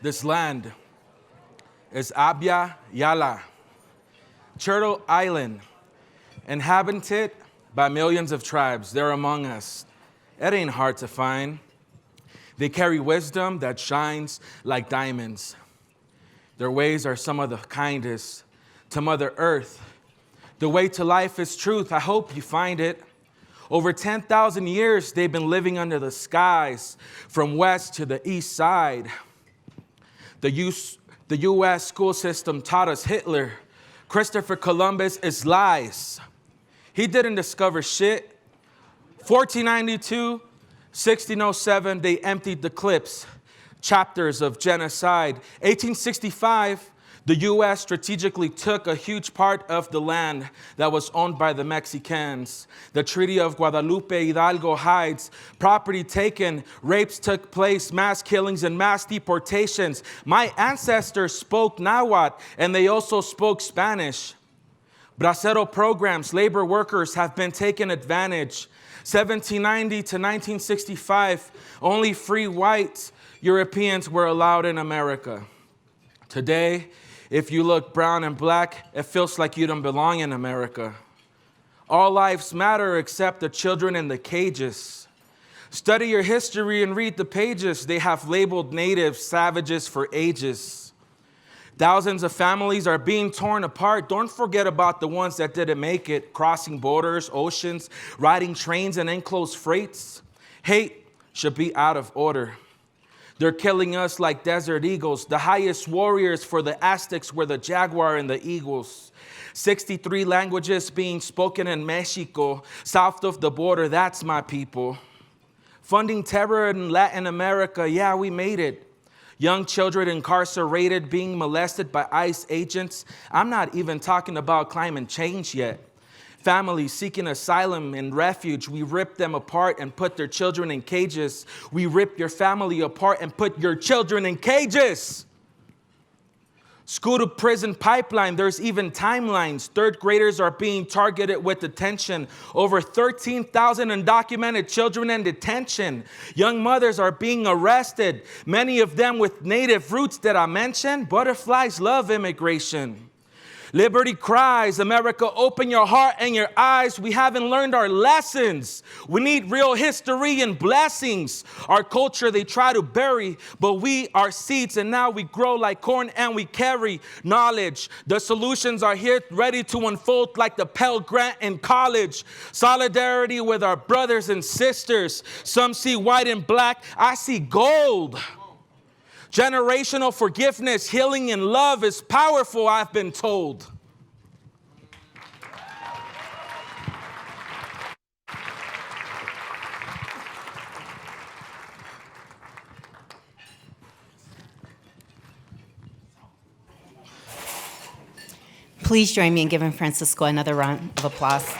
This land is Abya Yala, Turtle Island, inhabited by millions of tribes. They're among us. It ain't hard to find. They carry wisdom that shines like diamonds. Their ways are some of the kindest to Mother Earth. The way to life is truth. I hope you find it. Over 10,000 years, they've been living under the skies, from west to the east side. The U.S. school system taught us Hitler. Christopher Columbus is lies. He didn't discover shit. 1492, 1607, they emptied the clips, chapters of genocide. 1865, the U.S. strategically took a huge part of the land that was owned by the Mexicans. The Treaty of Guadalupe Hidalgo Heights, property taken, rapes took place, mass killings and mass deportations. My ancestors spoke Nahuatl, and they also spoke Spanish. Bracero programs, labor workers have been taken advantage. 1790 to 1965, only free white Europeans were allowed in America. Today, if you look brown and black, it feels like you don't belong in America. All lives matter except the children in the cages. Study your history and read the pages. They have labeled natives savages for ages. Thousands of families are being torn apart. Don't forget about the ones that didn't make it, crossing borders, oceans, riding trains and enclosed freights. Hate should be out of order. They're killing us like desert eagles. The highest warriors for the Aztecs were the jaguar and the eagles. 63 languages being spoken in Mexico, south of the border, that's my people. Funding terror in Latin America, yeah, we made it. Young children incarcerated, being molested by ICE agents. I'm not even talking about climate change yet. Families seeking asylum and refuge, we rip them apart and put their children in cages. We rip your family apart and put your children in cages. School to prison pipeline, there's even timelines. Third graders are being targeted with detention. Over 13,000 undocumented children in detention. Young mothers are being arrested, many of them with native roots that I mentioned. Butterflies love immigration. Liberty cries, America, open your heart and your eyes. We haven't learned our lessons. We need real history and blessings. Our culture they try to bury, but we are seeds and now we grow like corn and we carry knowledge. The solutions are here ready to unfold like the Pell Grant in college. Solidarity with our brothers and sisters. Some see white and black, I see gold. Generational forgiveness, healing, and love is powerful, I've been told. Please join me in giving Francisco another round of applause.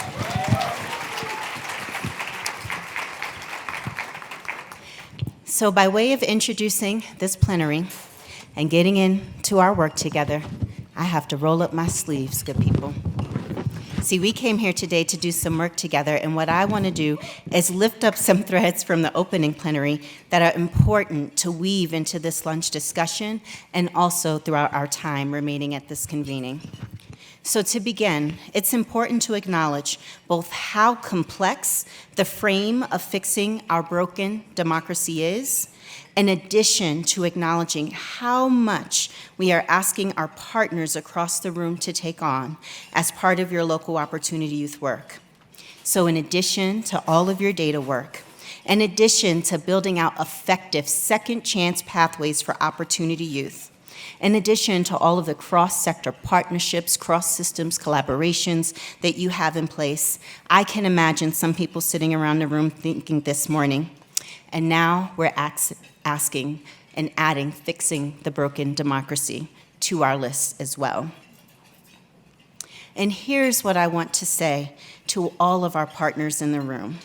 So by way of introducing this plenary and getting into our work together, I have to roll up my sleeves, good people. See, we came here today to do some work together, and what I want to do is lift up some threads from the opening plenary that are important to weave into this lunch discussion and also throughout our time remaining at this convening. So to begin, it's important to acknowledge both how complex the frame of fixing our broken democracy is, in addition to acknowledging how much we are asking our partners across the room to take on as part of your local Opportunity Youth work. So in addition to all of your data work, in addition to building out effective second chance pathways for Opportunity Youth, in addition to all of the cross-sector partnerships, cross-systems collaborations that you have in place, I can imagine some people sitting around the room thinking this morning, and now we're asking and adding fixing the broken democracy to our list as well. And here's what I want to say to all of our partners in the room.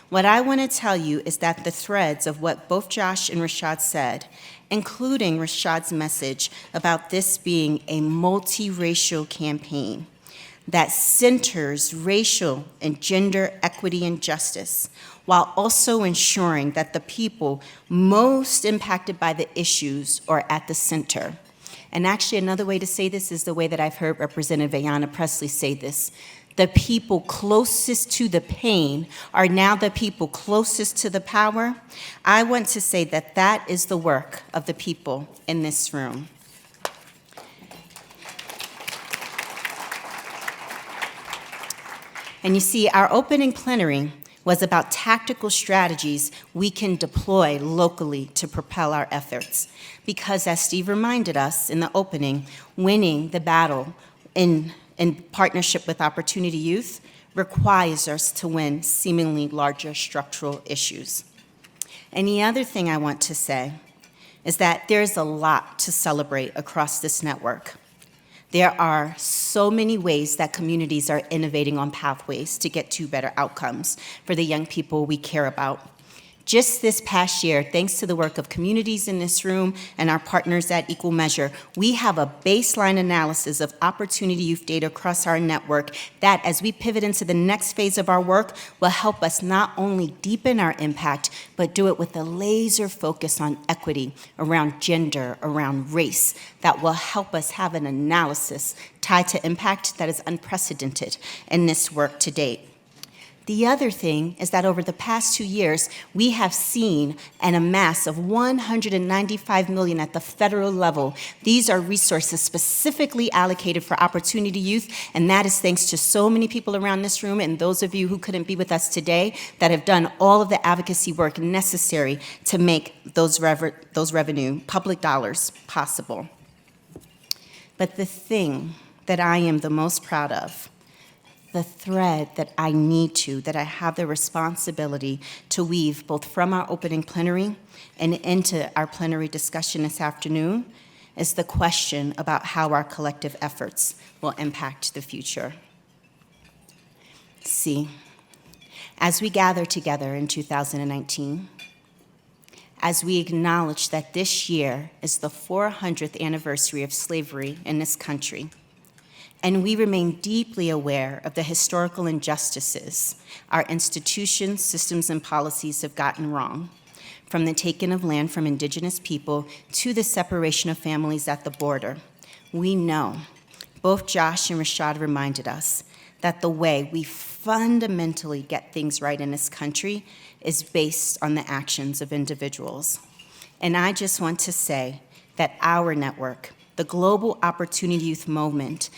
What I want to tell you is that the threads of what both Josh and Rashad said, including Rashad's message about this being a multiracial campaign that centers racial and gender equity and justice, while also ensuring that the people most impacted by the issues are at the center. And actually, another way to say this is the way that I've heard Representative Ayanna Pressley say this. The people closest to the pain are now the people closest to the power. I want to say that that is the work of the people in this room. And you see, our opening plenary was about tactical strategies we can deploy locally to propel our efforts. Because as Steve reminded us in the opening, winning the battle in partnership with Opportunity Youth requires us to win seemingly larger structural issues. And the other thing I want to say is that there's a lot to celebrate across this network. There are so many ways that communities are innovating on pathways to get to better outcomes for the young people we care about. Just this past year, thanks to the work of communities in this room and our partners at Equal Measure, we have a baseline analysis of Opportunity Youth data across our network that, as we pivot into the next phase of our work, will help us not only deepen our impact, but do it with a laser focus on equity, around gender, around race, that will help us have an analysis tied to impact that is unprecedented in this work to date. The other thing is that over the past 2 years, we have seen an amass of $195 million at the federal level. These are resources specifically allocated for Opportunity Youth, and that is thanks to so many people around this room and those of you who couldn't be with us today that have done all of the advocacy work necessary to make those revenue, public dollars, possible. But the thing that I am the most proud of, the thread that I have the responsibility to weave both from our opening plenary and into our plenary discussion this afternoon is the question about how our collective efforts will impact the future. See, as we gather together in 2019, as we acknowledge that this year is the 400th anniversary of slavery in this country, and we remain deeply aware of the historical injustices our institutions, systems, and policies have gotten wrong, from the taking of land from indigenous people to the separation of families at the border. We know, both Josh and Rashad reminded us, that the way we fundamentally get things right in this country is based on the actions of individuals. And I just want to say that our network, the Global Opportunity Youth movement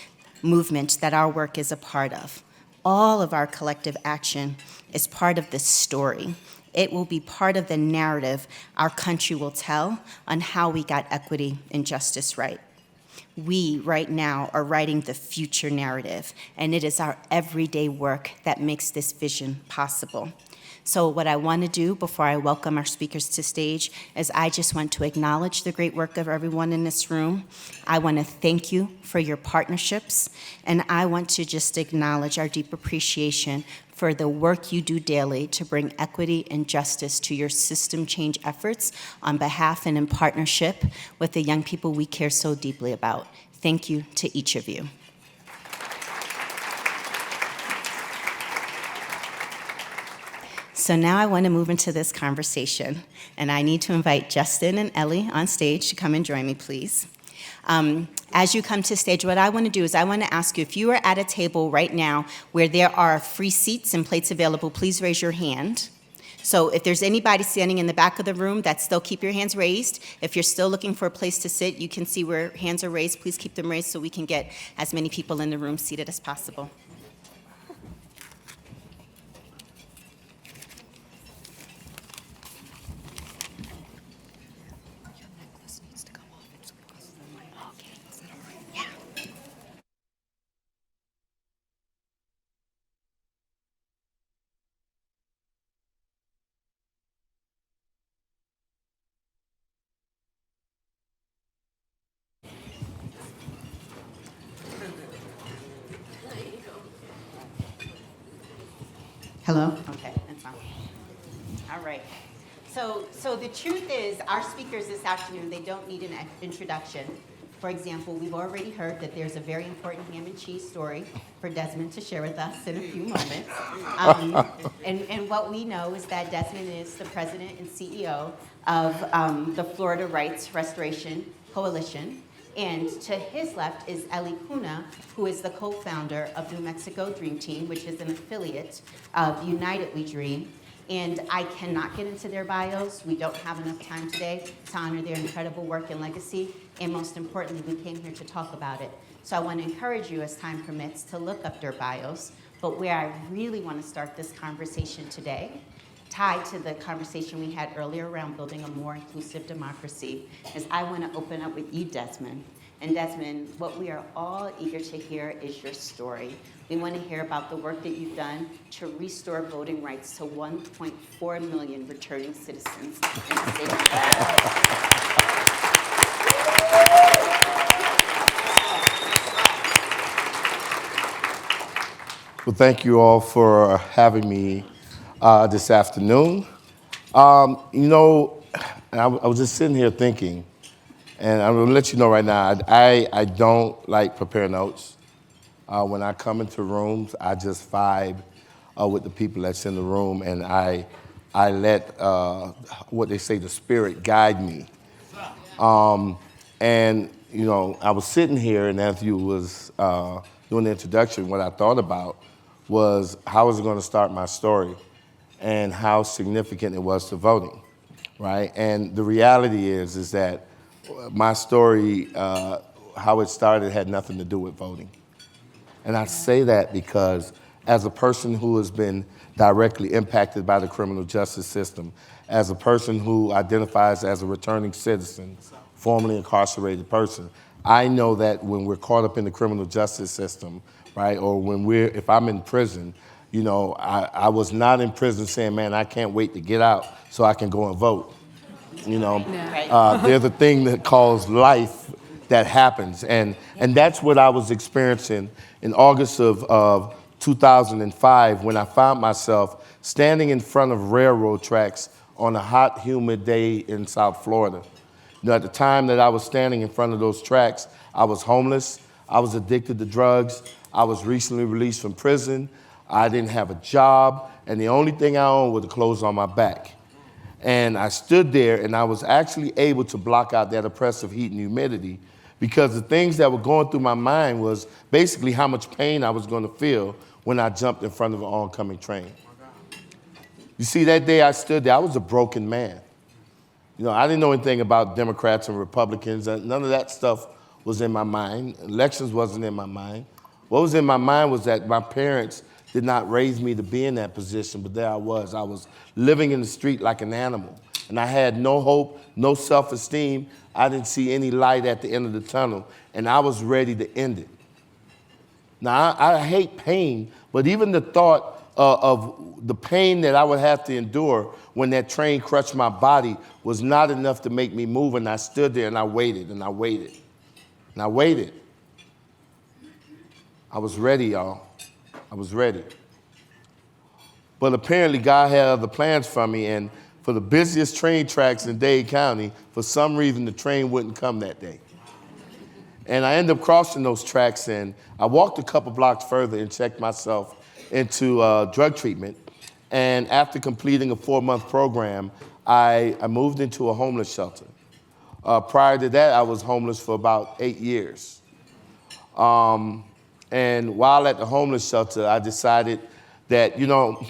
that our work is a part of, all of our collective action is part of this story. It will be part of the narrative our country will tell on how we got equity and justice right. We, right now, are writing the future narrative, and it is our everyday work that makes this vision possible. So what I want to do before I welcome our speakers to stage is I just want to acknowledge the great work of everyone in this room. I want to thank you for your partnerships, and I want to just acknowledge our deep appreciation for the work you do daily to bring equity and justice to your system change efforts on behalf and in partnership with the young people we care so deeply about. Thank you to each of you. So now I want to move into this conversation, and I need to invite Justin and Ellie on stage to come and join me, please. As you come to stage, what I want to do is I want to ask you, if you are at a table right now where there are free seats and plates available, please raise your hand. So if there's anybody standing in the back of the room, still keep your hands raised. If you're still looking for a place to sit, you can see where hands are raised. Please keep them raised so we can get as many people in the room seated as possible. Hello? Okay, that's fine. All right. So the truth is, our speakers this afternoon, they don't need an introduction, For example, we've already heard that there's a very important ham and cheese story for Desmond to share with us in a few moments. And what we know is that Desmond is the president and CEO of the Florida Rights Restoration Coalition. And to his left is Cuna, who is the co-founder of New Mexico Dream Team, which is an affiliate of United We Dream. And I cannot get into their bios. We don't have enough time today to honor their incredible work and legacy. And most importantly, we came here to talk about it. So I want to encourage you, as time permits, to look up their bios. But where I really want to start this conversation today, tied to the conversation we had earlier around building a more inclusive democracy, is I want to open up with you, Desmond. And Desmond, what we are all eager to hear is your story. We want to hear about the work that you've done to restore voting rights to 1.4 million returning citizens in the state of Florida. Well, thank you all for having me this afternoon. You know, I was just sitting here thinking, and I'm gonna let you know right now, I don't like prepare notes. When I come into rooms, I just vibe with the people that's in the room, and I let what they say, the spirit guide me. And you know, I was sitting here, and as you was doing the introduction, what I thought about was how was I going to start my story, and how significant it was to voting, right? And the reality is that my story, how it started, had nothing to do with voting. And I say that because as a person who has been directly impacted by the criminal justice system, as a person who identifies as a returning citizen, formerly incarcerated person, I know that when we're caught up in the criminal justice system, right, or if I'm in prison, you know, I was not in prison saying, man, I can't wait to get out so I can go and vote. You know, there's a thing that calls life that happens. And that's what I was experiencing in August of 2005 when I found myself standing in front of railroad tracks on a hot, humid day in South Florida. You know, at the time that I was standing in front of those tracks, I was homeless, I was addicted to drugs, I was recently released from prison, I didn't have a job, and the only thing I owned were the clothes on my back. And I stood there, and I was actually able to block out that oppressive heat and humidity, because the things that were going through my mind was basically how much pain I was going to feel when I jumped in front of an oncoming train. You see, that day I stood there, I was a broken man. You know, I didn't know anything about Democrats and Republicans. None of that stuff was in my mind. Elections wasn't in my mind. What was in my mind was that my parents did not raise me to be in that position, but there I was. I was living in the street like an animal, and I had no hope, no self-esteem. I didn't see any light at the end of the tunnel, and I was ready to end it. Now, I hate pain, but even the thought of the pain that I would have to endure when that train crushed my body was not enough to make me move, and I stood there and I waited and I waited and I waited. I was ready, y'all. I was ready. But apparently God had other plans for me, and for the busiest train tracks in Dade County, for some reason the train wouldn't come that day. And I ended up crossing those tracks, and I walked a couple blocks further and checked myself into drug treatment. And after completing a 4-month program, I moved into a homeless shelter. Prior to that, I was homeless for about 8 years. And while at the homeless shelter, I decided that, you know,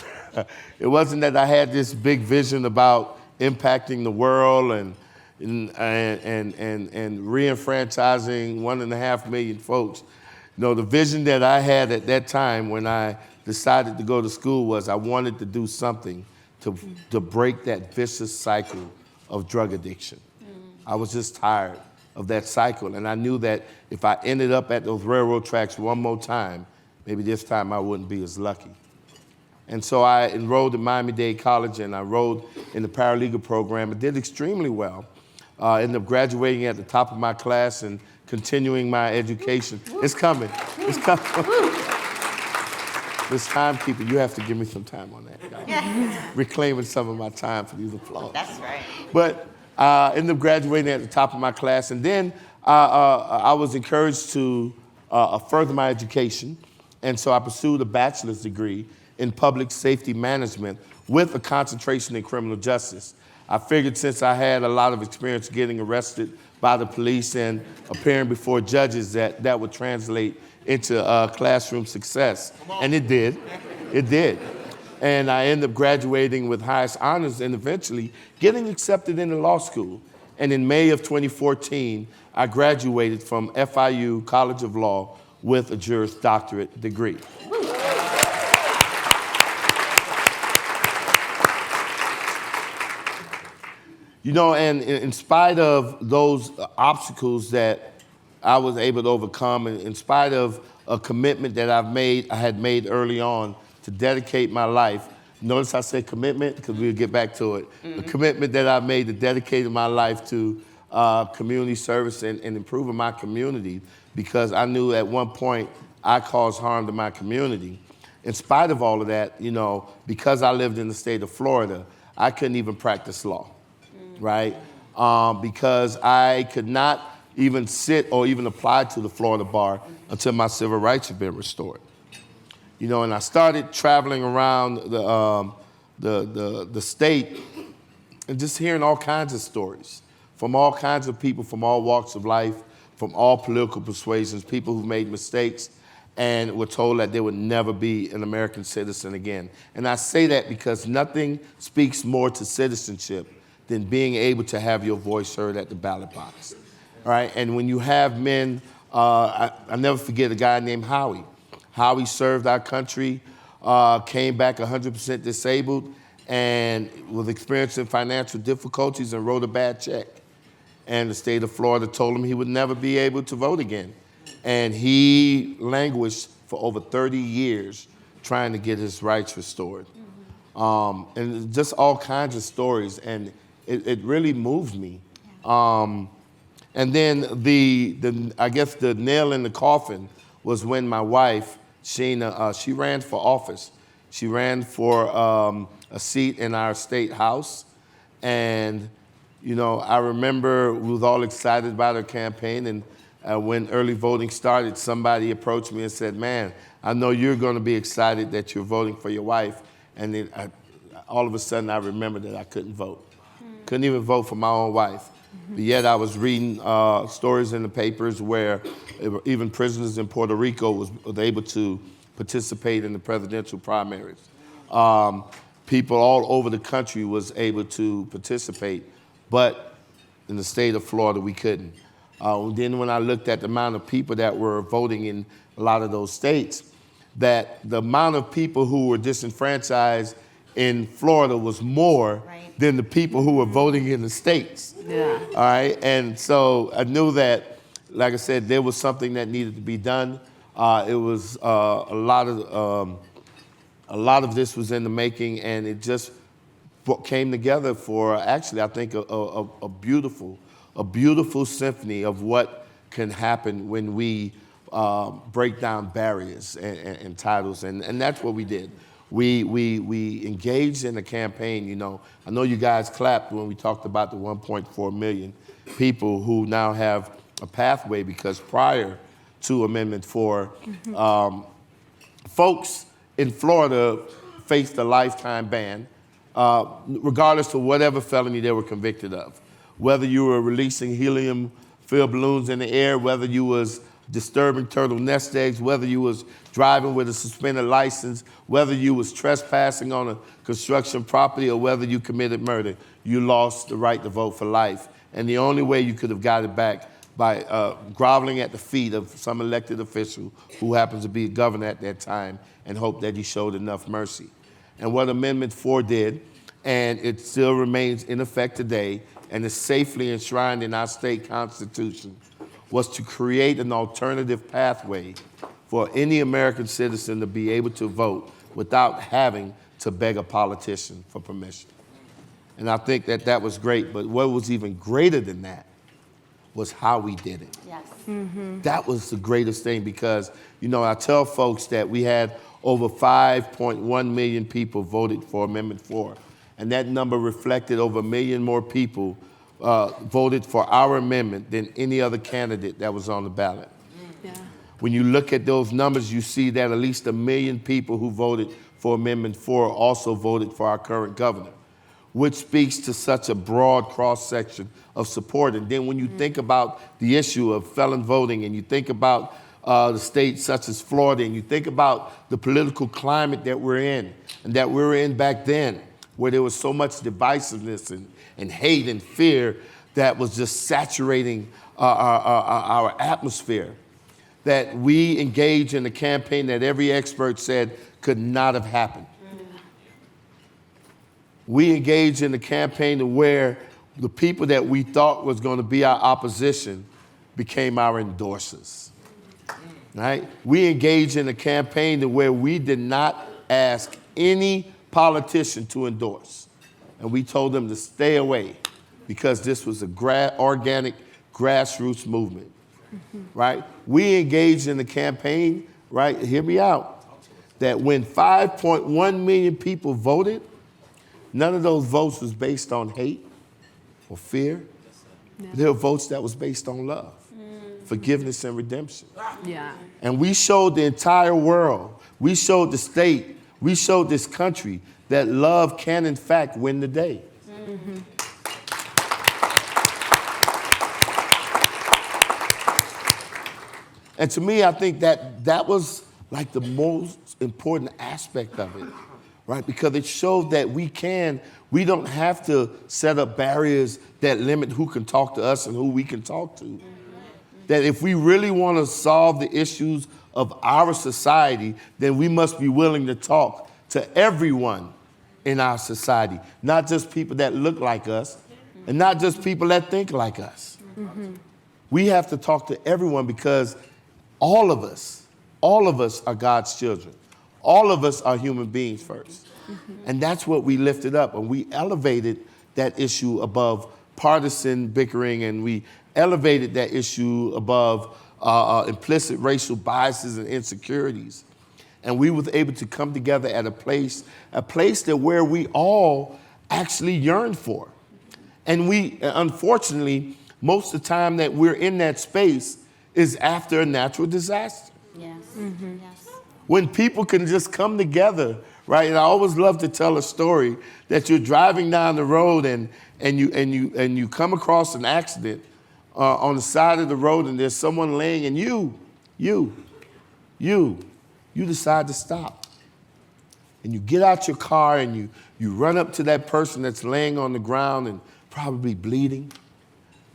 it wasn't that I had this big vision about impacting the world and re-enfranchising 1.5 million folks. You know, the vision that I had at that time when I decided to go to school was I wanted to do something to break that vicious cycle of drug addiction. I was just tired of that cycle, and I knew that if I ended up at those railroad tracks one more time, maybe this time I wouldn't be as lucky. And so I enrolled at Miami-Dade College, and I enrolled in the paralegal program. I did extremely well. Ended up graduating at the top of my class and continuing my education. It's coming. It's coming. This timekeeper, you have to give me some time on that. Reclaiming some of my time for these applause. That's right. But I ended up graduating at the top of my class, and then I was encouraged to further my education, and so I pursued a bachelor's degree in public safety management with a concentration in criminal justice. I figured since I had a lot of experience getting arrested by the police and appearing before judges that would translate into classroom success. And it did. It did. And I ended up graduating with highest honors and eventually getting accepted into law school. And in May of 2014, I graduated from FIU College of Law with a Juris Doctorate degree. You know, and in spite of those obstacles that I was able to overcome, and in spite of a commitment that I had made early on to dedicate my life. Notice I said commitment, because we'll get back to it. The commitment that I made to dedicate my life to community service and improving my community, because I knew at one point I caused harm to my community. In spite of all of that, you know, because I lived in the state of Florida, I couldn't even practice law, right? Because I could not even sit or even apply to the Florida bar until my civil rights had been restored. You know, and I started traveling around the state and just hearing all kinds of stories from all kinds of people from all walks of life, from all political persuasions, people who made mistakes and were told that they would never be an American citizen again. And I say that because nothing speaks more to citizenship than being able to have your voice heard at the ballot box, right? And when you have men, I never forget a guy named Howie. Howie served our country, came back 100% disabled, and was experiencing financial difficulties and wrote a bad check. And the state of Florida told him he would never be able to vote again. And he languished for over 30 years trying to get his rights restored. And just all kinds of stories, and it really moved me. And then I guess the nail in the coffin was when my wife, Sheena, she ran for office. She ran for a seat in our state house. And, you know, I remember we was all excited about her campaign. And when early voting started, somebody approached me and said, man, I know you're going to be excited that you're voting for your wife. And then all of a sudden, I remembered that I couldn't vote. Couldn't even vote for my own wife. But yet I was reading stories in the papers where even prisoners in Puerto Rico was able to participate in the presidential primaries. People all over the country was able to participate, but in the state of Florida, we couldn't. Then when I looked at the amount of people that were voting in a lot of those states, that the amount of people who were disenfranchised in Florida was more than the people who were voting in the states. Yeah. All right, and so I knew that, like I said, there was something that needed to be done. It was a lot of this was in the making, and it just came together for actually, I think, a beautiful symphony of what can happen when we break down barriers and titles, and that's what we did. We engaged in a campaign. You know, I know you guys clapped when we talked about the 1.4 million people who now have a pathway, because prior to Amendment 4, folks in Florida faced a lifetime ban, regardless of whatever felony they were convicted of. Whether you were releasing helium-filled balloons in the air, whether you was disturbing turtle nest eggs, whether you was driving with a suspended license, whether you was trespassing on a construction property, or whether you committed murder, you lost the right to vote for life. And the only way you could have got it back by groveling at the feet of some elected official who happens to be a governor at that time, and hope that he showed enough mercy. And what Amendment 4 did, and it still remains in effect today, and is safely enshrined in our state constitution, was to create an alternative pathway for any American citizen to be able to vote without having to beg a politician for permission. And I think that that was great, but what was even greater than that was how we did it. Yes. That was the greatest thing, because, you know, I tell folks that we had over 5.1 million people voted for Amendment 4, and that number reflected over 1 million more people voted for our amendment than any other candidate that was on the ballot. Yeah. When you look at those numbers, you see that at least 1 million people who voted for Amendment 4 also voted for our current governor, which speaks to such a broad cross-section of support. And then when you think about the issue of felon voting, and you think about the states such as Florida, and you think about the political climate that we're in, and that we were in back then, where there was so much divisiveness and hate and fear that was just saturating our atmosphere, that we engaged in a campaign that every expert said could not have happened. We engaged in a campaign where the people that we thought was going to be our opposition became our endorsers. Right? We engaged in a campaign where we did not ask any politician to endorse. And we told them to stay away because this was a organic grassroots movement. Right? We engaged in a campaign, right, hear me out, that when 5.1 million people voted, none of those votes was based on hate or fear. Yeah. They were votes that was based on love, forgiveness, and redemption. Yeah. And we showed the entire world, we showed the state, we showed this country that love can in fact win the day. Mm-hmm. And to me, I think that was like the most important aspect of it, right? Because it showed that we don't have to set up barriers that limit who can talk to us and who we can talk to. That if we really want to solve the issues of our society, then we must be willing to talk to everyone in our society, not just people that look like us and not just people that think like us. Mm-hmm. We have to talk to everyone because all of us are God's children. All of us are human beings first. Mm-hmm. And that's what we lifted up, and we elevated that issue above partisan bickering, and we elevated that issue above implicit racial biases and insecurities. And we were able to come together at a place that where we all actually yearn for. And we, unfortunately, most of the time that we're in that space is after a natural disaster. Yes. Mm-hmm. Yes. When people can just come together, right? And I always love to tell a story that you're driving down the road and you come across an accident on the side of the road, and there's someone laying, and you decide to stop. And you get out your car and you run up to that person that's laying on the ground and probably bleeding.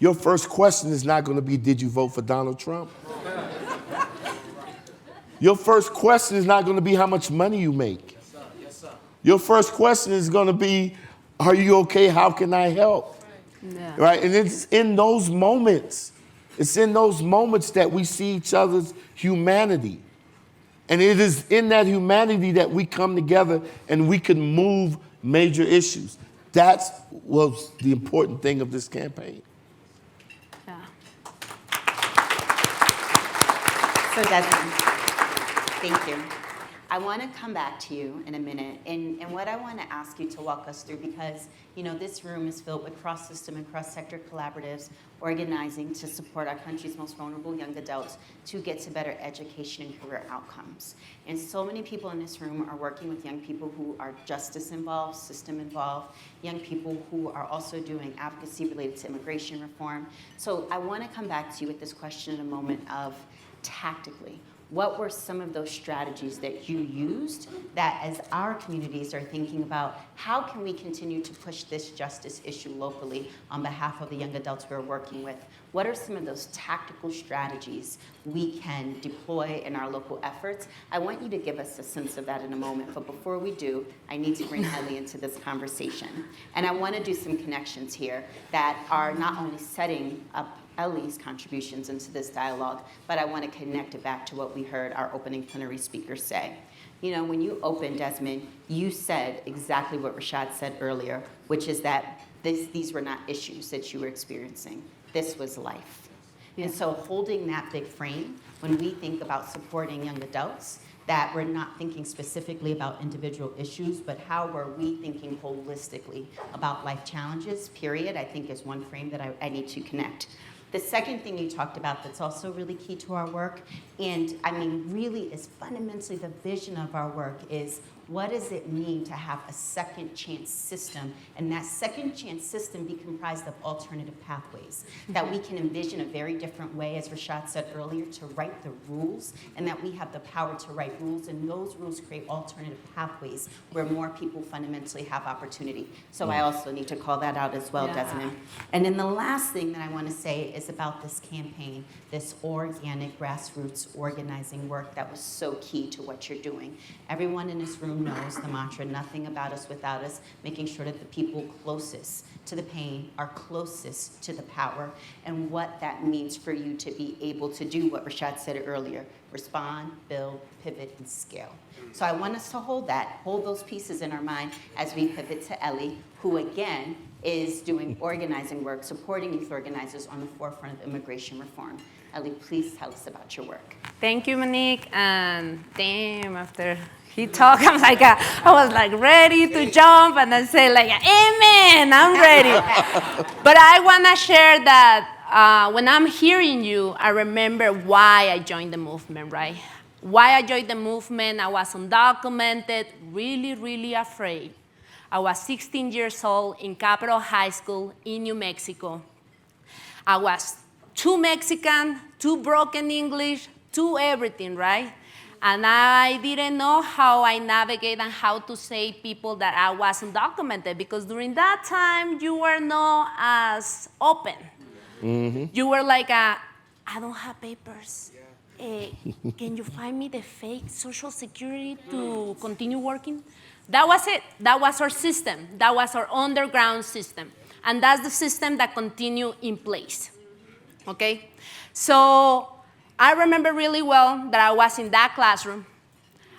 Your first question is not going to be, did you vote for Donald Trump? Your first question is not going to be how much money you make. Yes, sir. Yes, sir. Your first question is going to be, are you okay? How can I help? Yeah. Right? And it's in those moments that we see each other's humanity. And it is in that humanity that we come together and we can move major issues. That was the important thing of this campaign. Yeah. So Desmond, thank you. I want to come back to you in a minute, and what I want to ask you to walk us through, because this room is filled with cross-system and cross-sector collaboratives organizing to support our country's most vulnerable young adults to get to better education and career outcomes. And so many people in this room are working with young people who are justice involved, system involved, young people who are also doing advocacy related to immigration reform. So I want to come back to you with this question in a moment of tactically, what were some of those strategies that you used that as our communities are thinking about how can we continue to push this justice issue locally on behalf of the young adults we're working with? What are some of those tactical strategies we can deploy in our local efforts? I want you to give us a sense of that in a moment, but before we do, I need to bring Ellie into this conversation. And I want to do some connections here that are not only setting up Ellie's contributions into this dialogue, but I want to connect it back to what we heard our opening plenary speaker say. When you opened, Desmond, you said exactly what Rashad said earlier, which is that these were not issues that you were experiencing. This was life. Yeah. And so holding that big frame, when we think about supporting young adults, that we're not thinking specifically about individual issues, but how are we thinking holistically about life challenges, period, I think is one frame that I need to connect. The second thing you talked about that's also really key to our work, and I mean really is fundamentally the vision of our work, is what does it mean to have a second chance system, and that second chance system be comprised of alternative pathways, that we can envision a very different way, as Rashad said earlier, to write the rules, and that we have the power to write rules, and those rules create alternative pathways where more people fundamentally have opportunity. So I also need to call that out as well, Desmond. And then the last thing that I want to say is about this campaign, this organic grassroots organizing work that was so key to what you're doing. Everyone in this room knows the mantra, nothing about us without us, making sure that the people closest to the pain are closest to the power, and what that means for you to be able to do what Rashad said earlier, respond, build, pivot, and scale. So I want us to hold those pieces in our mind as we pivot to Ellie, who again is doing organizing work, supporting youth organizers on the forefront of immigration reform. Ellie, please tell us about your work. Thank you, Monique. And damn, after he talked, I was like ready to jump and then say like, amen, I'm ready. But I want to share that when I'm hearing you, I remember why I joined the movement, right? Why I joined the movement, I was undocumented, really, really afraid. I was 16 years old in Capitol High School in New Mexico. I was too Mexican, too broken English, too everything, right? And I didn't know how I navigate and how to say people that I was undocumented, because during that time, you were not as open. Mm-hmm. You were like, I don't have papers. Can you find me the fake Social Security to continue working? That was it. That was our system. That was our underground system. And that's the system that continued in place. Okay? So I remember really well that I was in that classroom,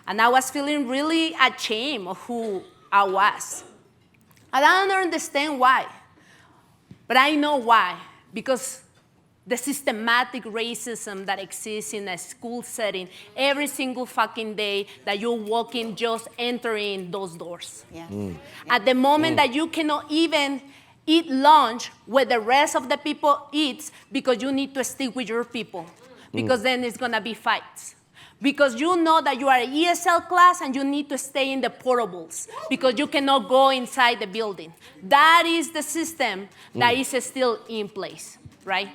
and I was feeling really ashamed of who I was. I don't understand why, but I know why. Because the systematic racism that exists in a school setting every single fucking day that you're walking, just entering those doors. Yeah. At the moment that you cannot even eat lunch where the rest of the people eats because you need to stick with your people, because then it's gonna be fights. Because you know that you are an ESL class and you need to stay in the portables because you cannot go inside the building. That is the system that is still in place, right?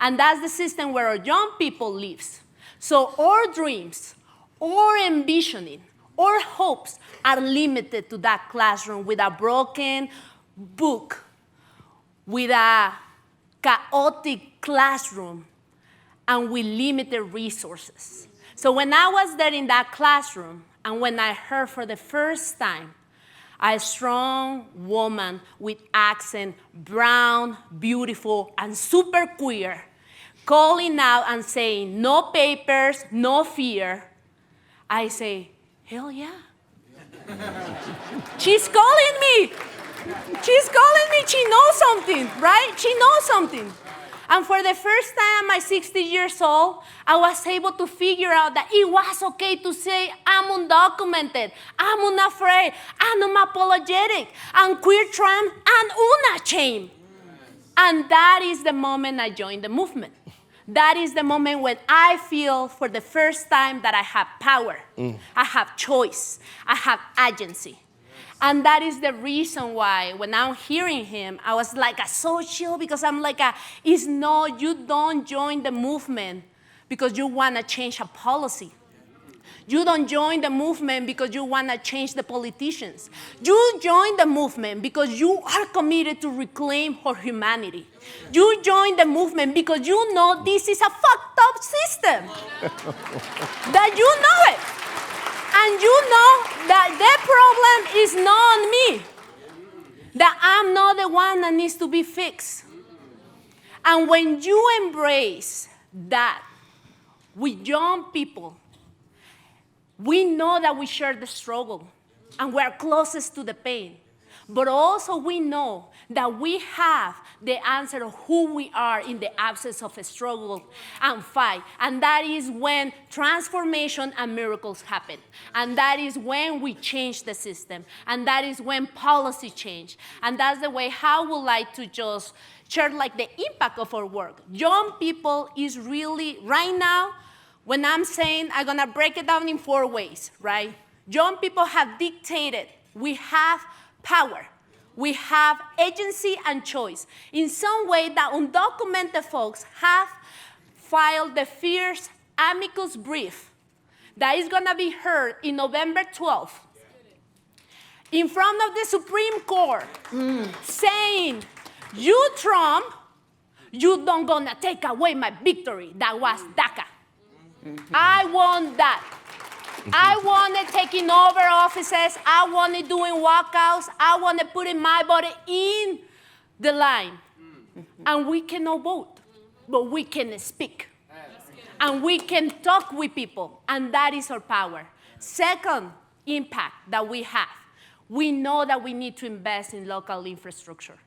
And that's the system where our young people live. So our dreams, our envisioning, our hopes are limited to that classroom with a broken book, with a chaotic classroom, and with limited resources. So when I was there in that classroom, and when I heard for the first time a strong woman with accent, brown, beautiful, and super queer, calling out and saying, no papers, no fear, I say, hell yeah. She's calling me. She's calling me. She knows something, right? She knows something. And for the first time at my 60 years old, I was able to figure out that it was okay to say, I'm undocumented, I'm unafraid, I'm unapologetic, I'm queer, trans, and unashamed. And that is the moment I joined the movement. That is the moment when I feel for the first time that I have power, I have choice, I have agency. And that is the reason why when I'm hearing him, I was like so chill, because I'm like, you don't join the movement because you want to change a policy. You don't join the movement because you want to change the politicians. You join the movement because you are committed to reclaim our humanity. You join the movement because you know this is a fucked up system. That you know it. And you know that the problem is not on me. That I'm not the one that needs to be fixed. And when you embrace that with young people, we know that we share the struggle and we're closest to the pain. But also we know that we have the answer of who we are in the absence of a struggle and fight. And that is when transformation and miracles happen. And that is when we change the system. And that is when policy change. And that's the way how we like to just share like the impact of our work. Young people is really, right now, when I'm saying, I'm gonna break it down in 4 ways, right? Young people have dictated, we have power. We have agency and choice. In some way, the undocumented folks have filed the first amicus brief that is gonna be heard in November 12th in front of the Supreme Court saying, you, Trump, you don't gonna take away my victory. That was DACA. I want that. I wanted taking over offices. I wanted doing walkouts. I wanted putting my body in the line. And we cannot vote, but we can speak. And we can talk with people, and that is our power. Second impact that we have, we know that we need to invest in local infrastructure.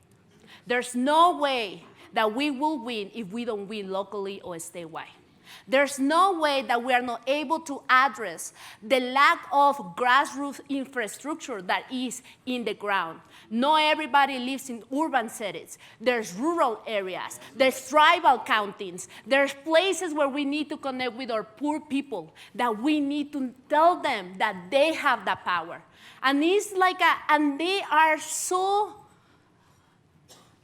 There's no way that we will win if we don't win locally or statewide. There's no way that we are not able to address the lack of grassroots infrastructure that is in the ground. Not everybody lives in urban settings. There's rural areas. There's tribal countings. There's places where we need to connect with our poor people, that we need to tell them that they have the power. And it's like and they are so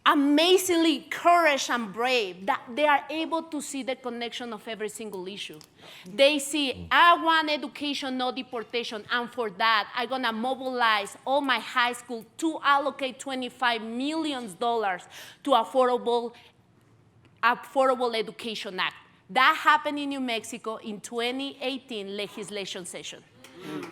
amazingly courage and brave that they are able to see the connection of every single issue. They see, I want education, no deportation, and for that, I'm gonna mobilize all my high school to allocate $25 million to Affordable Education Act. That happened in New Mexico in 2018 legislation session.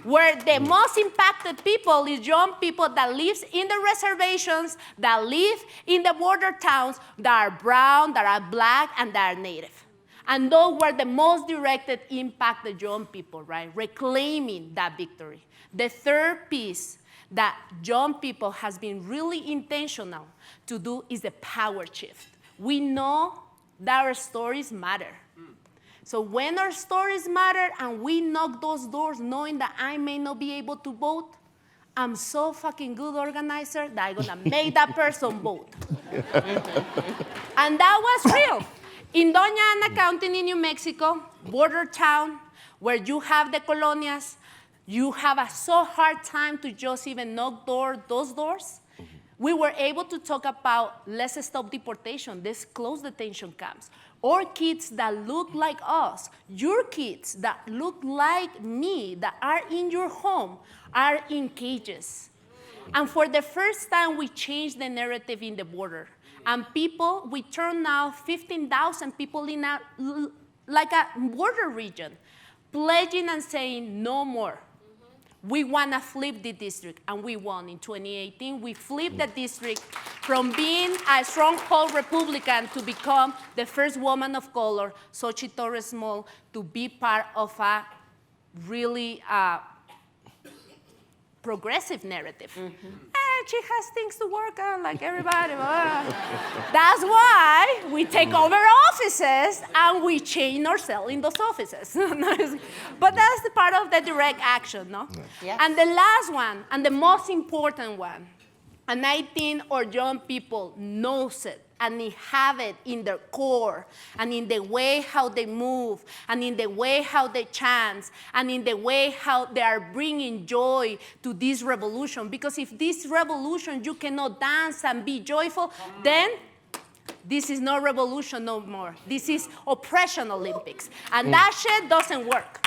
Where the most impacted people is young people that live in the reservations, that live in the border towns, that are brown, that are black, and that are native. And those were the most directed impacted young people, right? Reclaiming that victory. The third piece that young people has been really intentional to do is the power shift. We know that our stories matter. So when our stories matter and we knock those doors knowing that I may not be able to vote, I'm so fucking good organizer that I'm gonna make that person vote. And that was real. In Doña Ana County in New Mexico, border town, where you have the colonias, you have a so hard time to just even knock those doors. We were able to talk about let's stop deportation, let's close detention camps. Or kids that look like us, your kids that look like me, that are in your home, are in cages. And for the first time, we changed the narrative in the border. And people, we turn now 15,000 people in a border region, pledging and saying no more. We want to flip the district, and we won in 2018. We flipped the district from being a stronghold Republican to become the first woman of color, Xochitl Torres-Small, to be part of a really progressive narrative. She has things to work on, like everybody. That's why we take over offices and we change ourselves in those offices. But that's the part of the direct action, no? Yes. And the last one, and the most important one, and I think our young people knows it, and they have it in their core, and in the way how they move, and in the way how they chant, and in the way how they are bringing joy to this revolution. Because if this revolution you cannot dance and be joyful, then this is no revolution no more. This is oppression Olympics. And that shit doesn't work.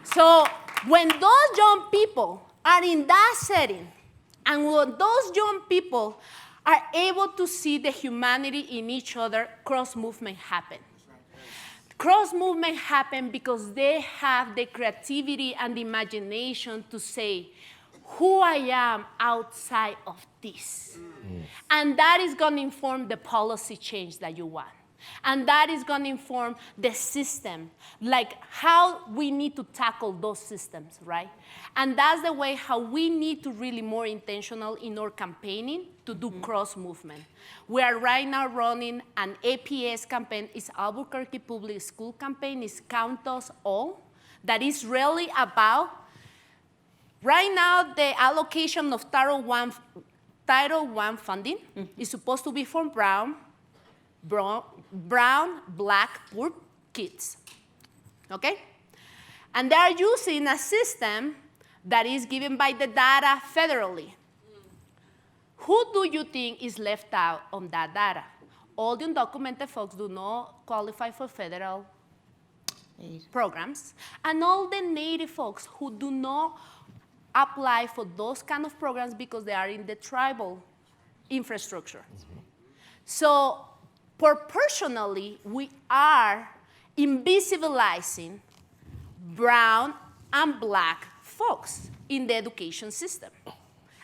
So when those young people are in that setting, and when those young people are able to see the humanity in each other, cross-movement happen. Cross-movement happen because they have the creativity and the imagination to say, who I am outside of this. And that is going to inform the policy change that you want. And that is going to inform the system, like how we need to tackle those systems, right? And that's the way how we need to really more intentional in our campaigning to do cross-movement. We are right now running an APS campaign. It's Albuquerque Public School campaign. It's Count Us All. That is really about, right now, the allocation of Title I funding is supposed to be for brown, black, poor kids, okay? And they are using a system that is given by the data federally. Who do you think is left out on that data? All the undocumented folks do not qualify for federal programs, and all the Native folks who do not apply for those kind of programs because they are in the tribal infrastructure. So proportionally, we are invisibilizing brown and black folks in the education system.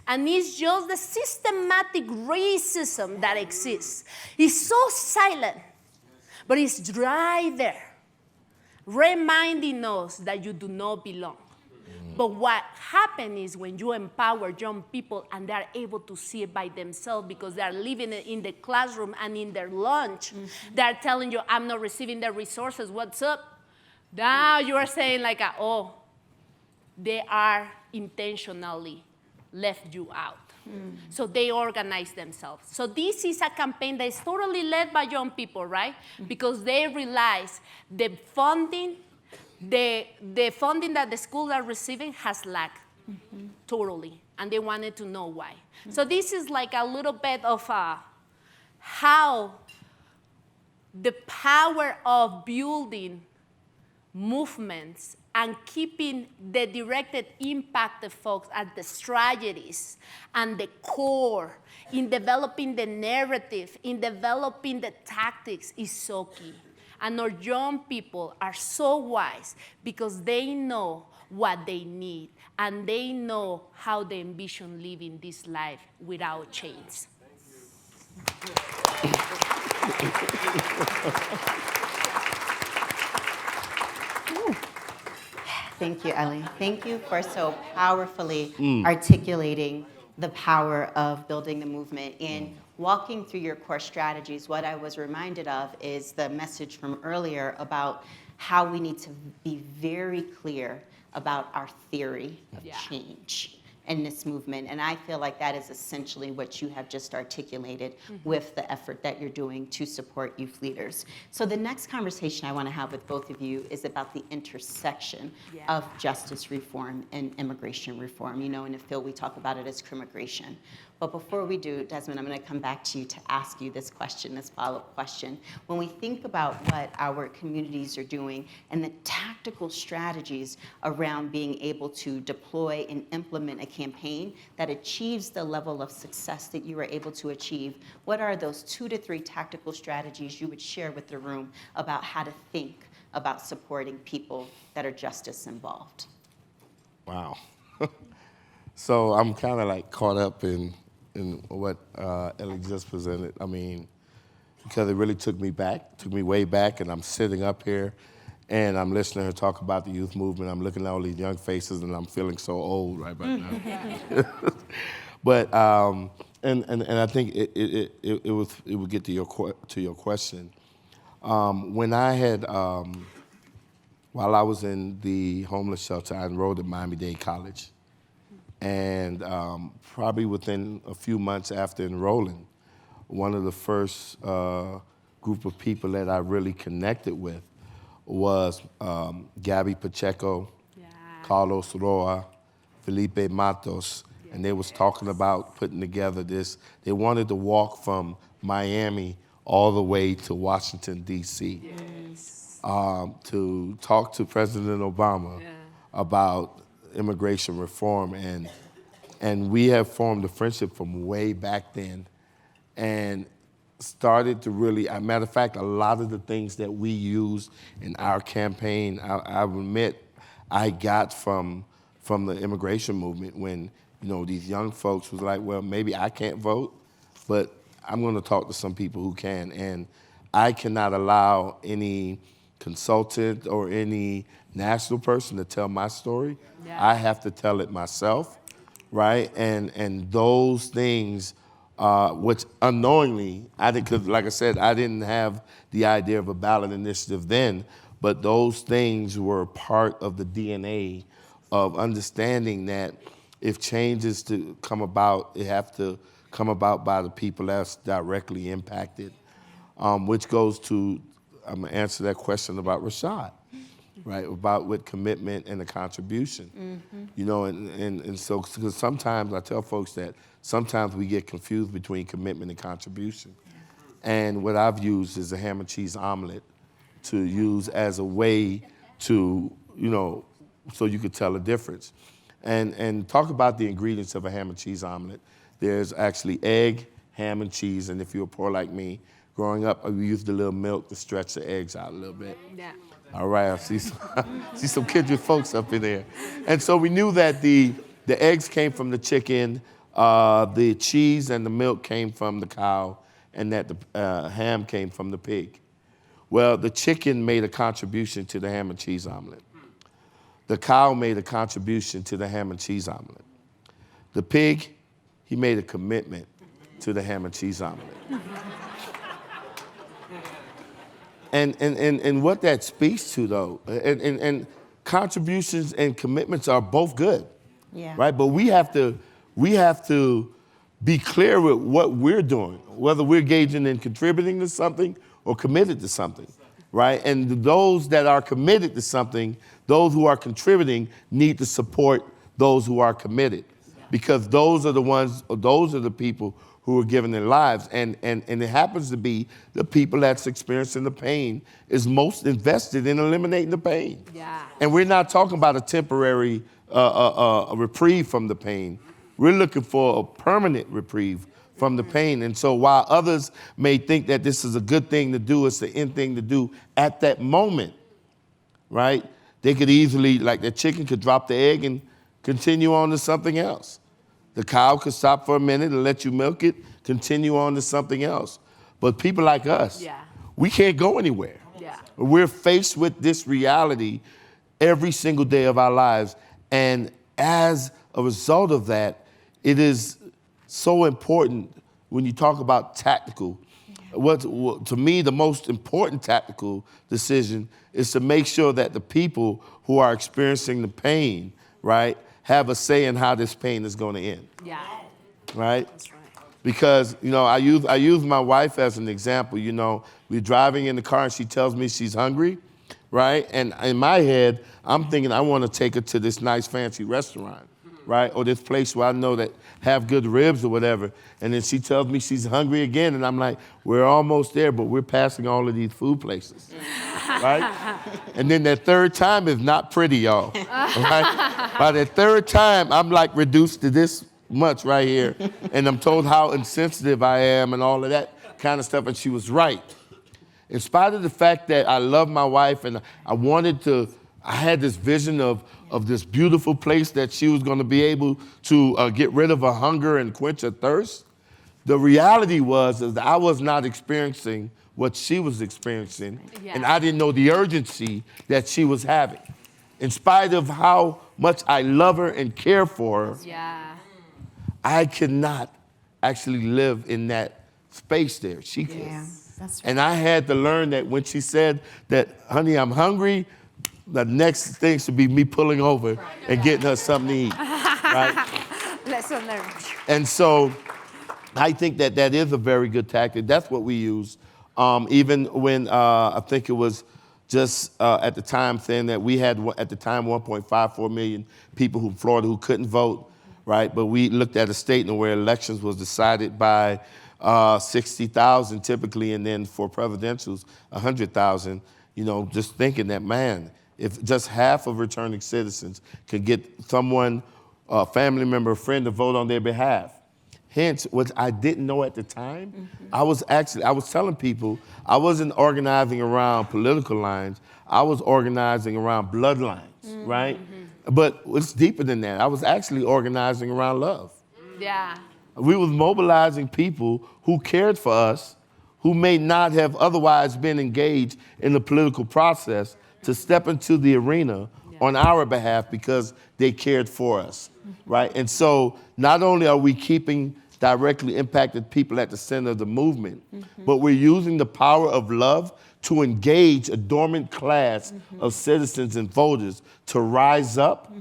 And it's just the systematic racism that exists. It's so silent, but it's right there, reminding us that you do not belong. But what happens is when you empower young people and they're able to see it by themselves because they're living it in the classroom and in their lunch, they're telling you, I'm not receiving the resources, what's up? Now you are saying like, oh, they are intentionally left you out. So they organize themselves. So this is a campaign that is totally led by young people, right? Because they realize the funding that the schools are receiving has lacked totally, and they wanted to know why. So this is like a little bit of how the power of building movements and keeping the directed impact of folks at the strategies and the core in developing the narrative, in developing the tactics is so key. And our young people are so wise because they know what they need and they know how they envision living this life without chains. Thank you, Ellie. Thank you for so powerfully articulating the power of building the movement. In walking through your core strategies, what I was reminded of is the message from earlier about how we need to be very clear about our theory of change in this movement. And I feel like that is essentially what you have just articulated with the effort that you're doing to support youth leaders. So the next conversation I want to have with both of you is about the intersection of justice reform and immigration reform. You know, in the field we talk about it as crimmigration. But before we do, Desmond, I'm going to come back to you to ask you this question, this follow-up question. When we think about what our communities are doing and the tactical strategies around being able to deploy and implement a campaign that achieves the level of success that you were able to achieve, what are those 2 to 3 tactical strategies you would share with the room about how to think about supporting people that are justice involved? Wow. So I'm kind of like caught up in what Ellie just presented. I mean, because it really took me way back, and I'm sitting up here and I'm listening to her talk about the youth movement. I'm looking at all these young faces and I'm feeling so old right now. But and I think it would get to your question. When I had while I was in the homeless shelter, I enrolled at Miami-Dade College. And probably within a few months after enrolling, one of the first group of people that I really connected with was Gabby Pacheco, Carlos Roa, Felipe Matos, and they was talking about putting together this. They wanted to walk from Miami all the way to Washington, D.C. To talk to President Obama about immigration reform, and we have formed a friendship from way back then and started to really, as a matter of fact, a lot of the things that we use in our campaign, I admit, I got from the immigration movement when, you know, these young folks was like, well, maybe I can't vote, but I'm gonna talk to some people who can. And I cannot allow any consultant or any national person to tell my story. Yeah. I have to tell it myself, right? And those things, which unknowingly, I didn't, because like I said, I didn't have the idea of a ballot initiative then, but those things were part of the DNA of understanding that if changes to come about, it have to come about by the people that's directly impacted, which goes to, I'm gonna answer that question about Rashad, right? About with commitment and the contribution, you know, and so, because sometimes I tell folks that sometimes we get confused between commitment and contribution. And what I've used is a ham and cheese omelet to use as a way to, you know, so you could tell a difference. And talk about the ingredients of a ham and cheese omelet. There's actually egg, ham and cheese, and if you're poor like me, growing up, we used a little milk to stretch the eggs out a little bit. Yeah. All right, I see some kindred folks up in there. And so we knew that the eggs came from the chicken, the cheese and the milk came from the cow, and that the ham came from the pig. Well, the chicken made a contribution to the ham and cheese omelet. The cow made a contribution to the ham and cheese omelet. The pig, he made a commitment to the ham and cheese omelet. And what that speaks to, though, and contributions and commitments are both good, right? But we have to be clear with what we're doing, whether we're engaging in contributing to something or committed to something, right? And those that are committed to something, those who are contributing need to support those who are committed, because those are the people who are giving their lives. And it happens to be the people that's experiencing the pain is most invested in eliminating the pain. Yeah. And we're not talking about a temporary a reprieve from the pain. We're looking for a permanent reprieve from the pain. And so while others may think that this is a good thing to do, it's the end thing to do at that moment, right? They could easily, like the chicken could drop the egg and continue on to something else. The cow could stop for a minute and let you milk it, continue on to something else. But people like us, we can't go anywhere. Yeah. We're faced with this reality every single day of our lives. And as a result of that, it is so important when you talk about tactical. What to me, the most important tactical decision is to make sure that the people who are experiencing the pain, right, have a say in how this pain is going to end. Yeah. Right? That's right. Because, you know, I use my wife as an example. You know, we're driving in the car and she tells me she's hungry, right? And in my head, I'm thinking I want to take her to this nice fancy restaurant, right? Or this place where I know that have good ribs or whatever. And then she tells me she's hungry again. And I'm like, we're almost there, but we're passing all of these food places, right? And then that third time is not pretty, y'all, right? By the third time, I'm like reduced to this much right here. And I'm told how insensitive I am and all of that kind of stuff. And she was right. In spite of the fact that I love my wife and I had this vision of this beautiful place that she was going to be able to get rid of her hunger and quench her thirst. The reality was that I was not experiencing what she was experiencing, and I didn't know the urgency that she was having. In spite of how much I love her and care for her, I could not actually live in that space there. She could. Yeah, that's right. And I had to learn that when she said that, honey, I'm hungry, the next thing should be me pulling over and getting her something to eat, right? Lesson learned. And so I think that that is a very good tactic. That's what we use. Even when I think it was just at the time saying that we had at the time 1.54 million people in Florida who couldn't vote, right? But we looked at a state where elections was decided by 60,000 typically, and then for presidentials, 100,000, you know, just thinking that, man, if just half of returning citizens could get someone, a family member, a friend to vote on their behalf. Hence, what I didn't know at the time, I was telling people, I wasn't organizing around political lines, I was organizing around bloodlines, right? But it's deeper than that. I was actually organizing around love. Yeah. We was mobilizing people who cared for us, who may not have otherwise been engaged in the political process to step into the arena on our behalf because they cared for us, right? And so not only are we keeping directly impacted people at the center of the movement, but we're using the power of love to engage a dormant class of citizens and voters to rise up,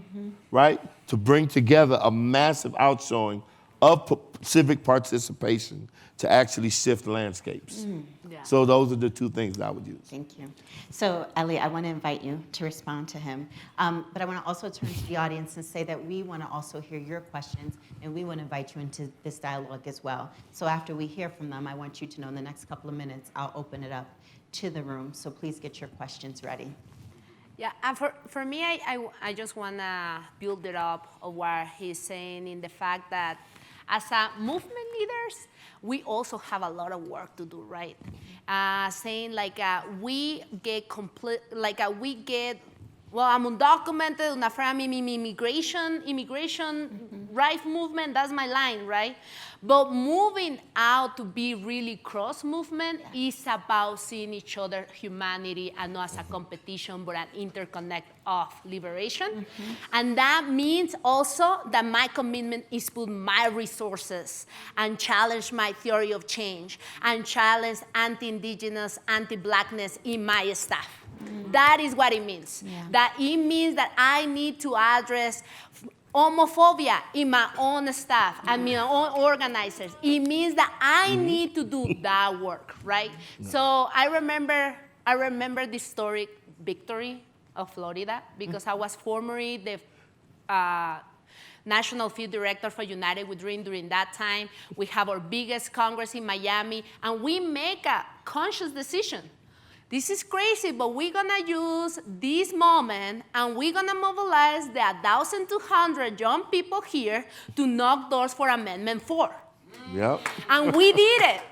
right? To bring together a massive outshowing of civic participation to actually shift landscapes. Yeah. So those are the two things that I would use. Thank you. So, Ellie, I want to invite you to respond to him. But I want to also turn to the audience and say that we want to also hear your questions, and we want to invite you into this dialogue as well. So after we hear from them, I want you to know in the next couple of minutes, I'll open it up to the room. So please get your questions ready. Yeah, and for me, I just want to build it up of what he's saying in the fact that as a movement leaders, we also have a lot of work to do, right? Saying we get well, I'm undocumented, una from immigration right movement, that's my line, right? But moving out to be really cross movement is about seeing each other humanity and not as a competition, but an interconnect of liberation. And that means also that my commitment is put my resources and challenge my theory of change and challenge anti-indigenous, anti-blackness in my staff. That is what it means. Yeah. That it means that I need to address homophobia in my own staff and my own organizers. It means that I need to do that work, right? So I remember the historic victory of Florida because I was formerly the National Field Director for United We Dream during that time. We have our biggest Congress in Miami, and we make a conscious decision. This is crazy, but we're gonna use this moment and we're gonna mobilize the 1,200 young people here to knock doors for Amendment 4. Yep. And we did it.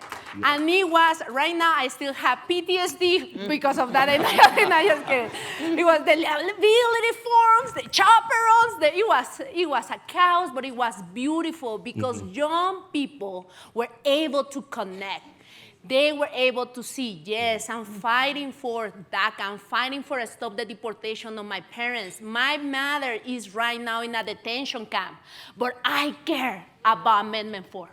And it was, right now I still have PTSD because of that. I'm just kidding. It was the liability forums, the chaperones, it was a chaos, but it was beautiful because young people were able to connect. They were able to see, yes, I'm fighting for DACA. I'm fighting for a stop the deportation of my parents. My mother is right now in a detention camp, but I care about Amendment 4.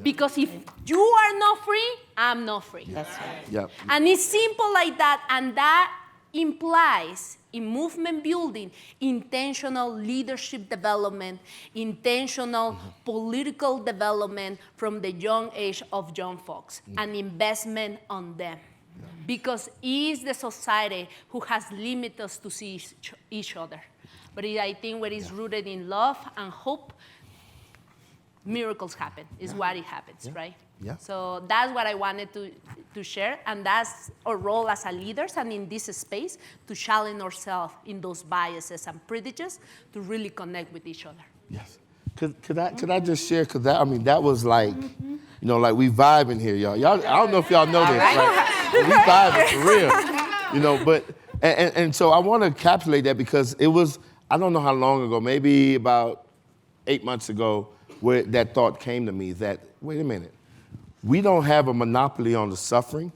Because if you are not free, I'm not free. That's right. Yep. And it's simple like that, and that implies in movement building intentional leadership development, intentional political development from the young age of young folks, and investment on them. Because it is the society who has limited us to see each other. But I think when it's rooted in love and hope, miracles happen, is what it happens, right? Yeah. So that's what I wanted to share, and that's our role as a leaders and in this space to challenge ourselves in those biases and prejudices to really connect with each other. Yes. Could I just share? Cause that was like, like we vibing here, y'all. I don't know if y'all know this, right? We vibing for real, But and so I want to encapsulate that because it was, I don't know how long ago, maybe about 8 months ago, where that thought came to me that, wait a minute, we don't have a monopoly on the suffering,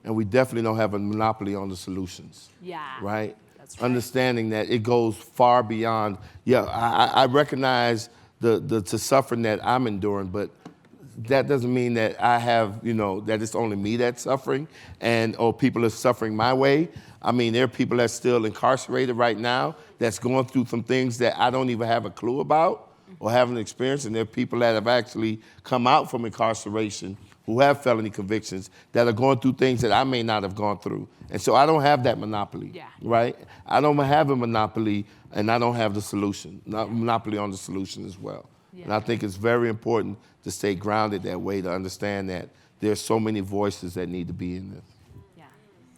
and we definitely don't have a monopoly on the solutions. Yeah. Right? That's right. Understanding that it goes far beyond, I recognize the suffering that I'm enduring, but that doesn't mean that I have, that it's only me that's suffering or people are suffering my way. I mean, there are people that's still incarcerated right now that's going through some things that I don't even have a clue about or haven't experienced, and there are people that have actually come out from incarceration who have felony convictions that are going through things that I may not have gone through. And so I don't have that monopoly, right? I don't have a monopoly, and I don't have the solution, not monopoly on the solution as well. Yeah. And I think it's very important to stay grounded that way, to understand that there's so many voices that need to be in this. Yeah,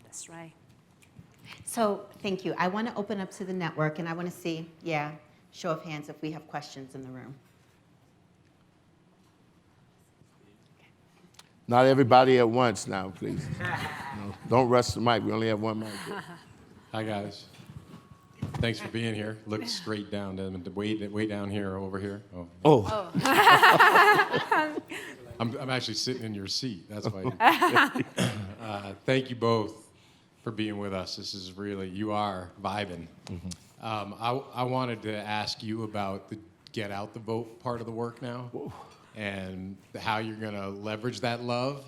that's right. So thank you. I want to open up to the network, and I want to see, show of hands if we have questions in the room. Not everybody at once now, please. Don't rush the mic. We only have one mic. Hi, guys. Thanks for being here. Look straight down, Desmond. Way down here or over here. I'm actually sitting in your seat. That's why. Thank you both for being with us. This is really, you are vibing. I wanted to ask you about the get out the vote part of the work now. Whoa. And how you're going to leverage that love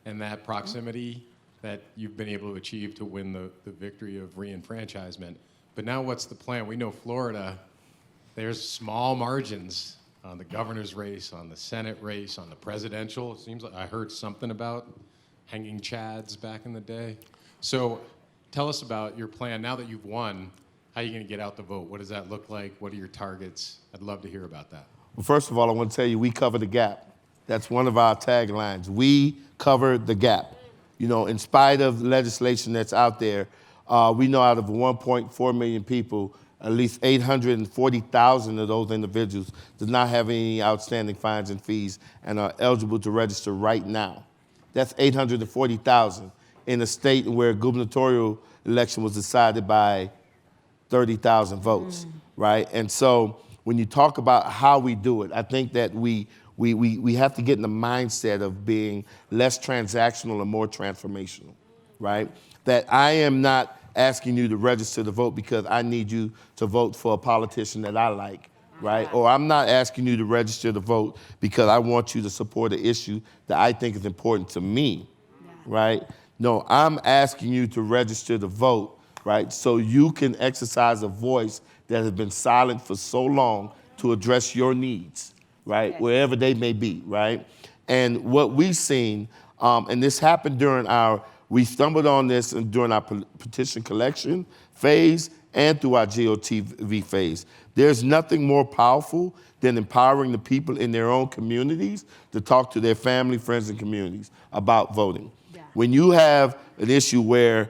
and that proximity that you've been able to achieve to win the victory of reenfranchisement. But now what's the plan? We know Florida, there's small margins on the governor's race, on the Senate race, on the presidential. It seems like I heard something about hanging chads back in the day. So tell us about your plan. Now that you've won, how are you going to get out the vote? What does that look like? What are your targets? I'd love to hear about that. Well, first of all, I want to tell you, we cover the gap. That's one of our taglines. We cover the gap. You know, in spite of legislation that's out there, we know out of 1.4 million people, at least 840,000 of those individuals does not have any outstanding fines and fees and are eligible to register right now. That's 840,000 in a state where a gubernatorial election was decided by 30,000 votes, right? And so when you talk about how we do it, I think that we have to get in the mindset of being less transactional and more transformational, right? That I am not asking you to register to vote because I need you to vote for a politician that I like, right? Or I'm not asking you to register to vote because I want you to support an issue that I think is important to me, right? No, I'm asking you to register to vote, right? So you can exercise a voice that has been silent for so long to address your needs, right? Yes. Wherever they may be, right? And what we've seen, and this happened we stumbled on this during our petition collection phase and through our GOTV phase. There's nothing more powerful than empowering the people in their own communities to talk to their family, friends, and communities about voting. Yeah. When you have an issue where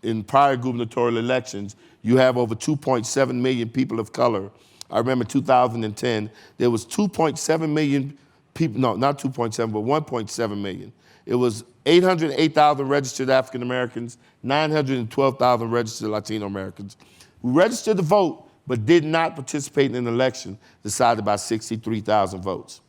in prior gubernatorial elections, you have over 2.7 million people of color. I remember 2010, there was 2.7 million people, no, not 2.7, but 1.7 million. It was 808,000 registered African Americans, 912,000 registered Latino Americans who registered to vote but did not participate in an election decided by 63,000 votes.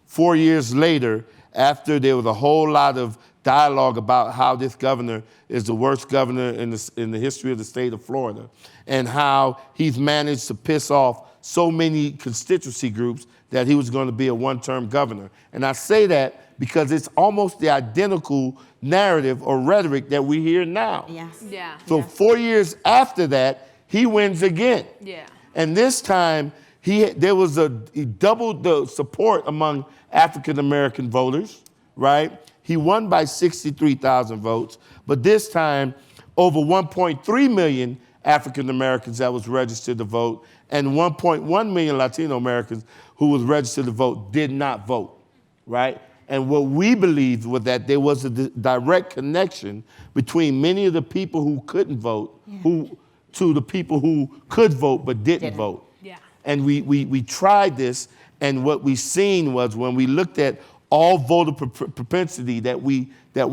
4 years later, after there was a whole lot of dialogue about how this governor is the worst governor in the history of the state of Florida and how he's managed to piss off so many constituency groups that he was going to be a one-term governor. And I say that because it's almost the identical narrative or rhetoric that we hear now. Yes. Yeah. So 4 years after that, he wins again. Yeah. And this time, he doubled the support among African-American voters, right? He won by 63,000 votes, but this time, over 1.3 million African-Americans that was registered to vote and 1.1 million Latino Americans who was registered to vote did not vote, right? And what we believed was that there was a direct connection between many of the people who couldn't vote to the people who could vote but didn't vote. Yeah. And we tried this, and what we seen was when we looked at all voter propensity that we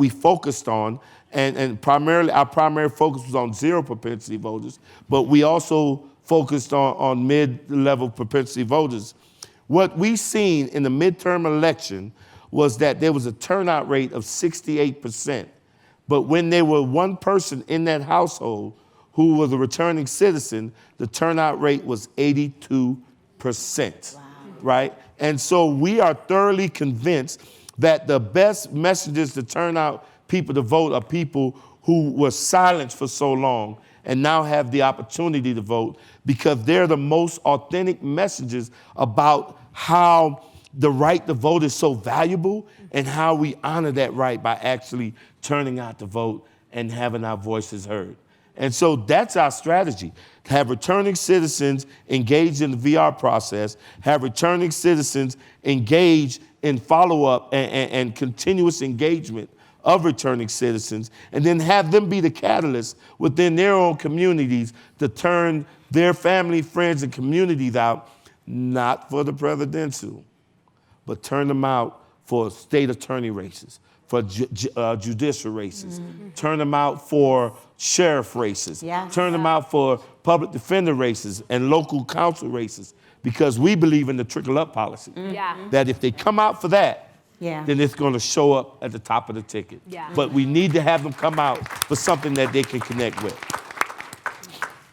focused on, and primarily our primary focus was on zero propensity voters, but we also focused on mid-level propensity voters. What we seen in the midterm election was that there was a turnout rate of 68%. But when there were one person in that household who was a returning citizen, the turnout rate was 82%, right? And so we are thoroughly convinced that the best messengers to turn out people to vote are people who were silenced for so long and now have the opportunity to vote because they're the most authentic messages about how the right to vote is so valuable and how we honor that right by actually turning out to vote and having our voices heard. And so that's our strategy, to have returning citizens engaged in the VR process, have returning citizens engaged in follow-up and continuous engagement of returning citizens, and then have them be the catalyst within their own communities to turn their family, friends, and communities out, not for the presidential, but turn them out for state attorney races, for judicial races, turn them out for sheriff races, turn them out for public defender races and local council races, because we believe in the trickle-up policy. That if they come out for that, Yeah. then it's going to show up at the top of the ticket. Yeah. But we need to have them come out for something that they can connect with.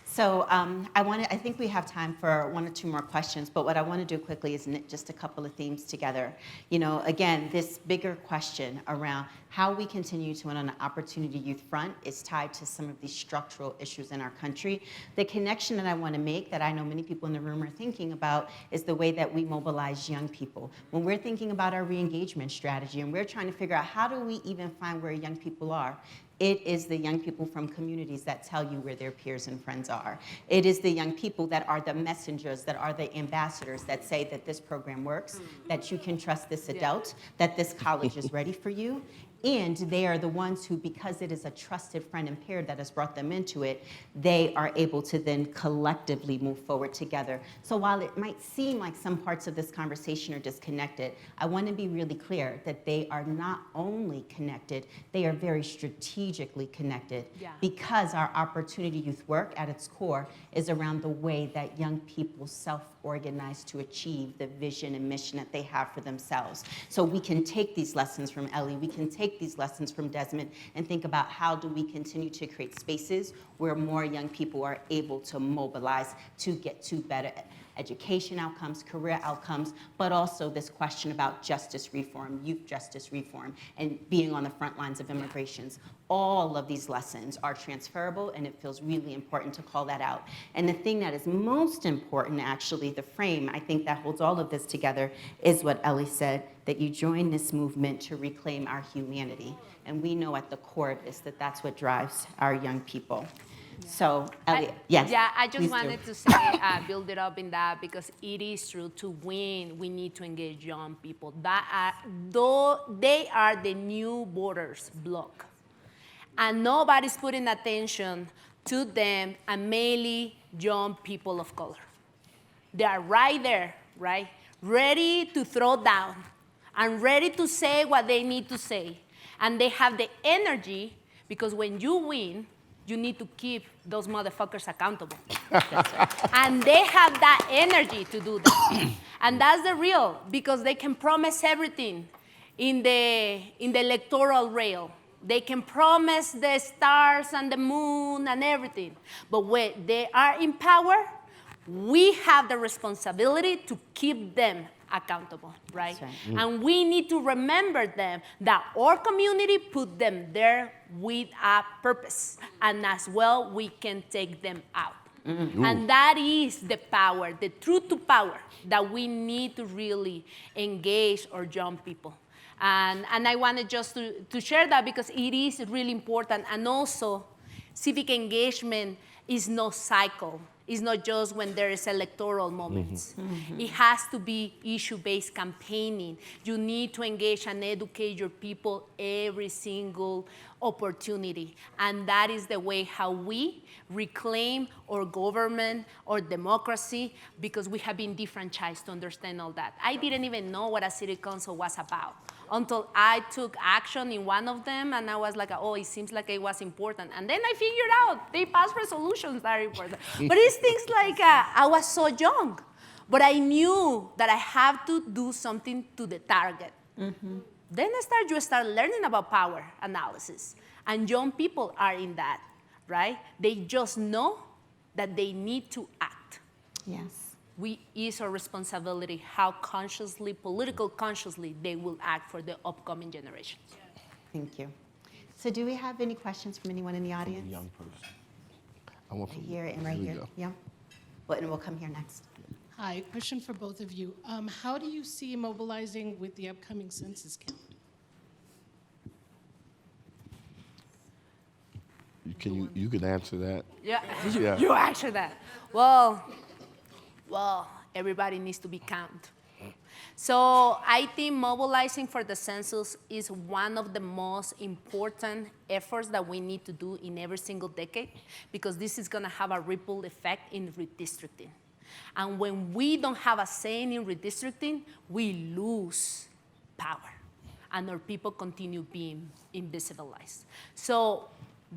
So I think we have time for one or two more questions, but what I want to do quickly is knit just a couple of themes together. You know, again, this bigger question around how we continue to win on the Opportunity Youth front is tied to some of these structural issues in our country. The connection that I want to make, that I know many people in the room are thinking about, is the way that we mobilize young people. When we're thinking about our re-engagement strategy and we're trying to figure out how do we even find where young people are, it is the young people from communities that tell you where their peers and friends are. It is the young people that are the messengers, that are the ambassadors that say that this program works, that you can trust this adult, that this college is ready for you. And they are the ones who, because it is a trusted friend and peer that has brought them into it, they are able to then collectively move forward together. So while it might seem like some parts of this conversation are disconnected, I want to be really clear that they are not only connected, they are very strategically connected. Yeah. Because our Opportunity Youth work at its core is around the way that young people self-organize to achieve the vision and mission that they have for themselves. So we can take these lessons from Ellie, we can take these lessons from Desmond and think about how do we continue to create spaces where more young people are able to mobilize to get to better education outcomes, career outcomes, but also this question about justice reform, youth justice reform, and being on the front lines of immigrations. All of these lessons are transferable, and it feels really important to call that out. And the thing that is most important, actually, the frame, I think that holds all of this together, is what Ellie said, that you join this movement to reclaim our humanity. And we know at the core of this that that's what drives our young people. So, Elliot, yes. Yeah, I just please do. wanted to say, build it up in that, because it is true. To win, we need to engage young people. Though they are the new borders bloc, and nobody's putting attention to them, and mainly young people of color. They are right there, right? Ready to throw down and ready to say what they need to say. And they have the energy, because when you win, you need to keep those motherfuckers accountable. And they have that energy to do that. And that's the real, because they can promise everything in the electoral rail. They can promise the stars and the moon and everything. But when they are in power, we have the responsibility to keep them accountable, right? That's right. And we need to remember them, that our community put them there with a purpose. And as well, we can take them out. And that is the power, the truth to power, that we need to really engage our young people. And I wanted just to share that, because it is really important. And also, civic engagement is no cycle. It's not just when there is electoral moments. It has to be issue-based campaigning. You need to engage and educate your people every single opportunity. And that is the way how we reclaim our government, our democracy, because we have been disfranchised to understand all that. I didn't even know what a city council was about until I took action in one of them, and I was like, oh, it seems like it was important. And then I figured out they pass resolutions that are important. But it's things like, I was so young, but I knew that I have to do something to the target. Then you start learning about power analysis. And young people are in that, right? They just know that they need to act. Yes. It's our responsibility how consciously, political consciously, they will act for the upcoming generations. Thank you. So do we have any questions from anyone in the audience? Young person. I want Right here and right we here. go. Yeah. Well, and we'll come here next. Hi, question for both of you. How do you see mobilizing with the upcoming census count? You can answer that. Yeah, Yeah. you answer that. Well, everybody needs to be counted. So I think mobilizing for the census is one of the most important efforts that we need to do in every single decade, because this is going to have a ripple effect in redistricting. And when we don't have a say in redistricting, we lose power, and our people continue being invisibilized. So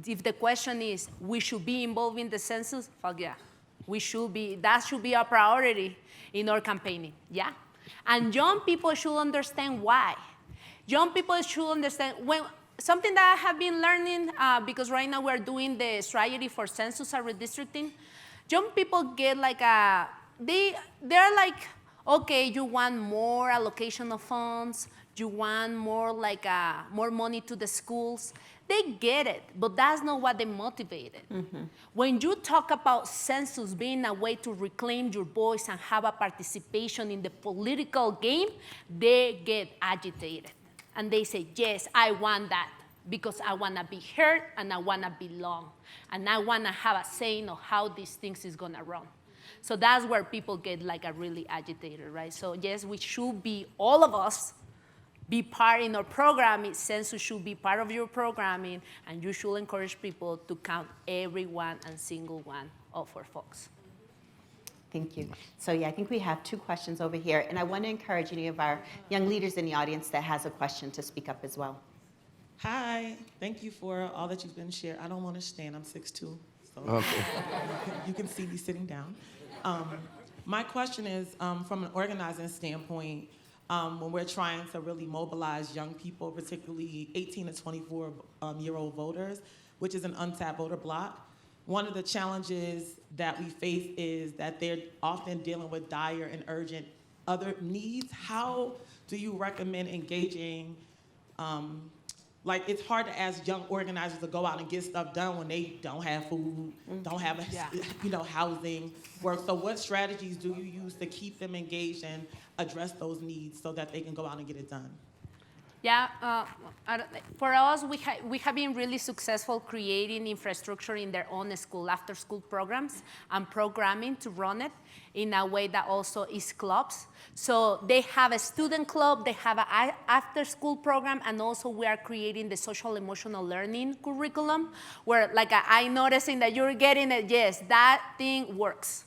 if the question is, we should be involved in the census, fuck yeah. We should be, that should be our priority in our campaigning, yeah? And young people should understand why. Young people should understand something that I have been learning, because right now we're doing the strategy for census and redistricting. Young people get like they're like, okay, you want more allocation of funds, you want more like more money to the schools. They get it, but that's not what they motivated. When you talk about census being a way to reclaim your voice and have a participation in the political game, they get agitated. And they say, yes, I want that because I want to be heard and I want to belong. And I want to have a say in how these things is going to run. So that's where people get like a really agitated, right? So yes, we should be, all of us, be part in our programming. Census should be part of your programming, and you should encourage people to count every one and single one of our folks. Thank you. So yeah, I think we have 2 questions over here, and I want to encourage any of our young leaders in the audience that has a question to speak up as well. Hi, thank you for all that you've been sharing. I don't want to stand, I'm 6'2", so you can see me sitting down. My question is, from an organizing standpoint, when we're trying to really mobilize young people, particularly 18 to 24-year-old voters, which is an untapped voter block, one of the challenges that we face is that they're often dealing with dire and urgent other needs. How do you recommend engaging, like it's hard to ask young organizers to go out and get stuff done when they don't have food, don't have housing, work. So what strategies do you use to keep them engaged and address those needs so that they can go out and get it done? Yeah, for us, we have been really successful creating infrastructure in their own school, after-school programs, and programming to run it in a way that also is clubs. So they have a student club, they have an after-school program, and also we are creating the social-emotional learning curriculum, where like I noticing that you're getting it, yes, that thing works.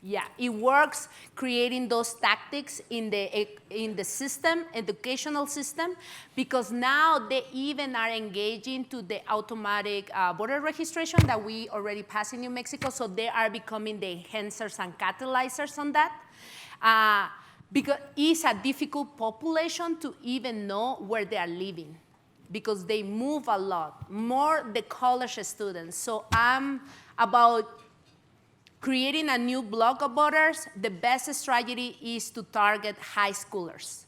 Yeah, it works creating those tactics in the system, educational system, because now they even are engaging to the automatic voter registration that we already passed in New Mexico, so they are becoming the enhancers and catalyzers on that. Because it's a difficult population to even know where they are living, because they move a lot, more the college students. So I'm about creating a new block of voters. The best strategy is to target high schoolers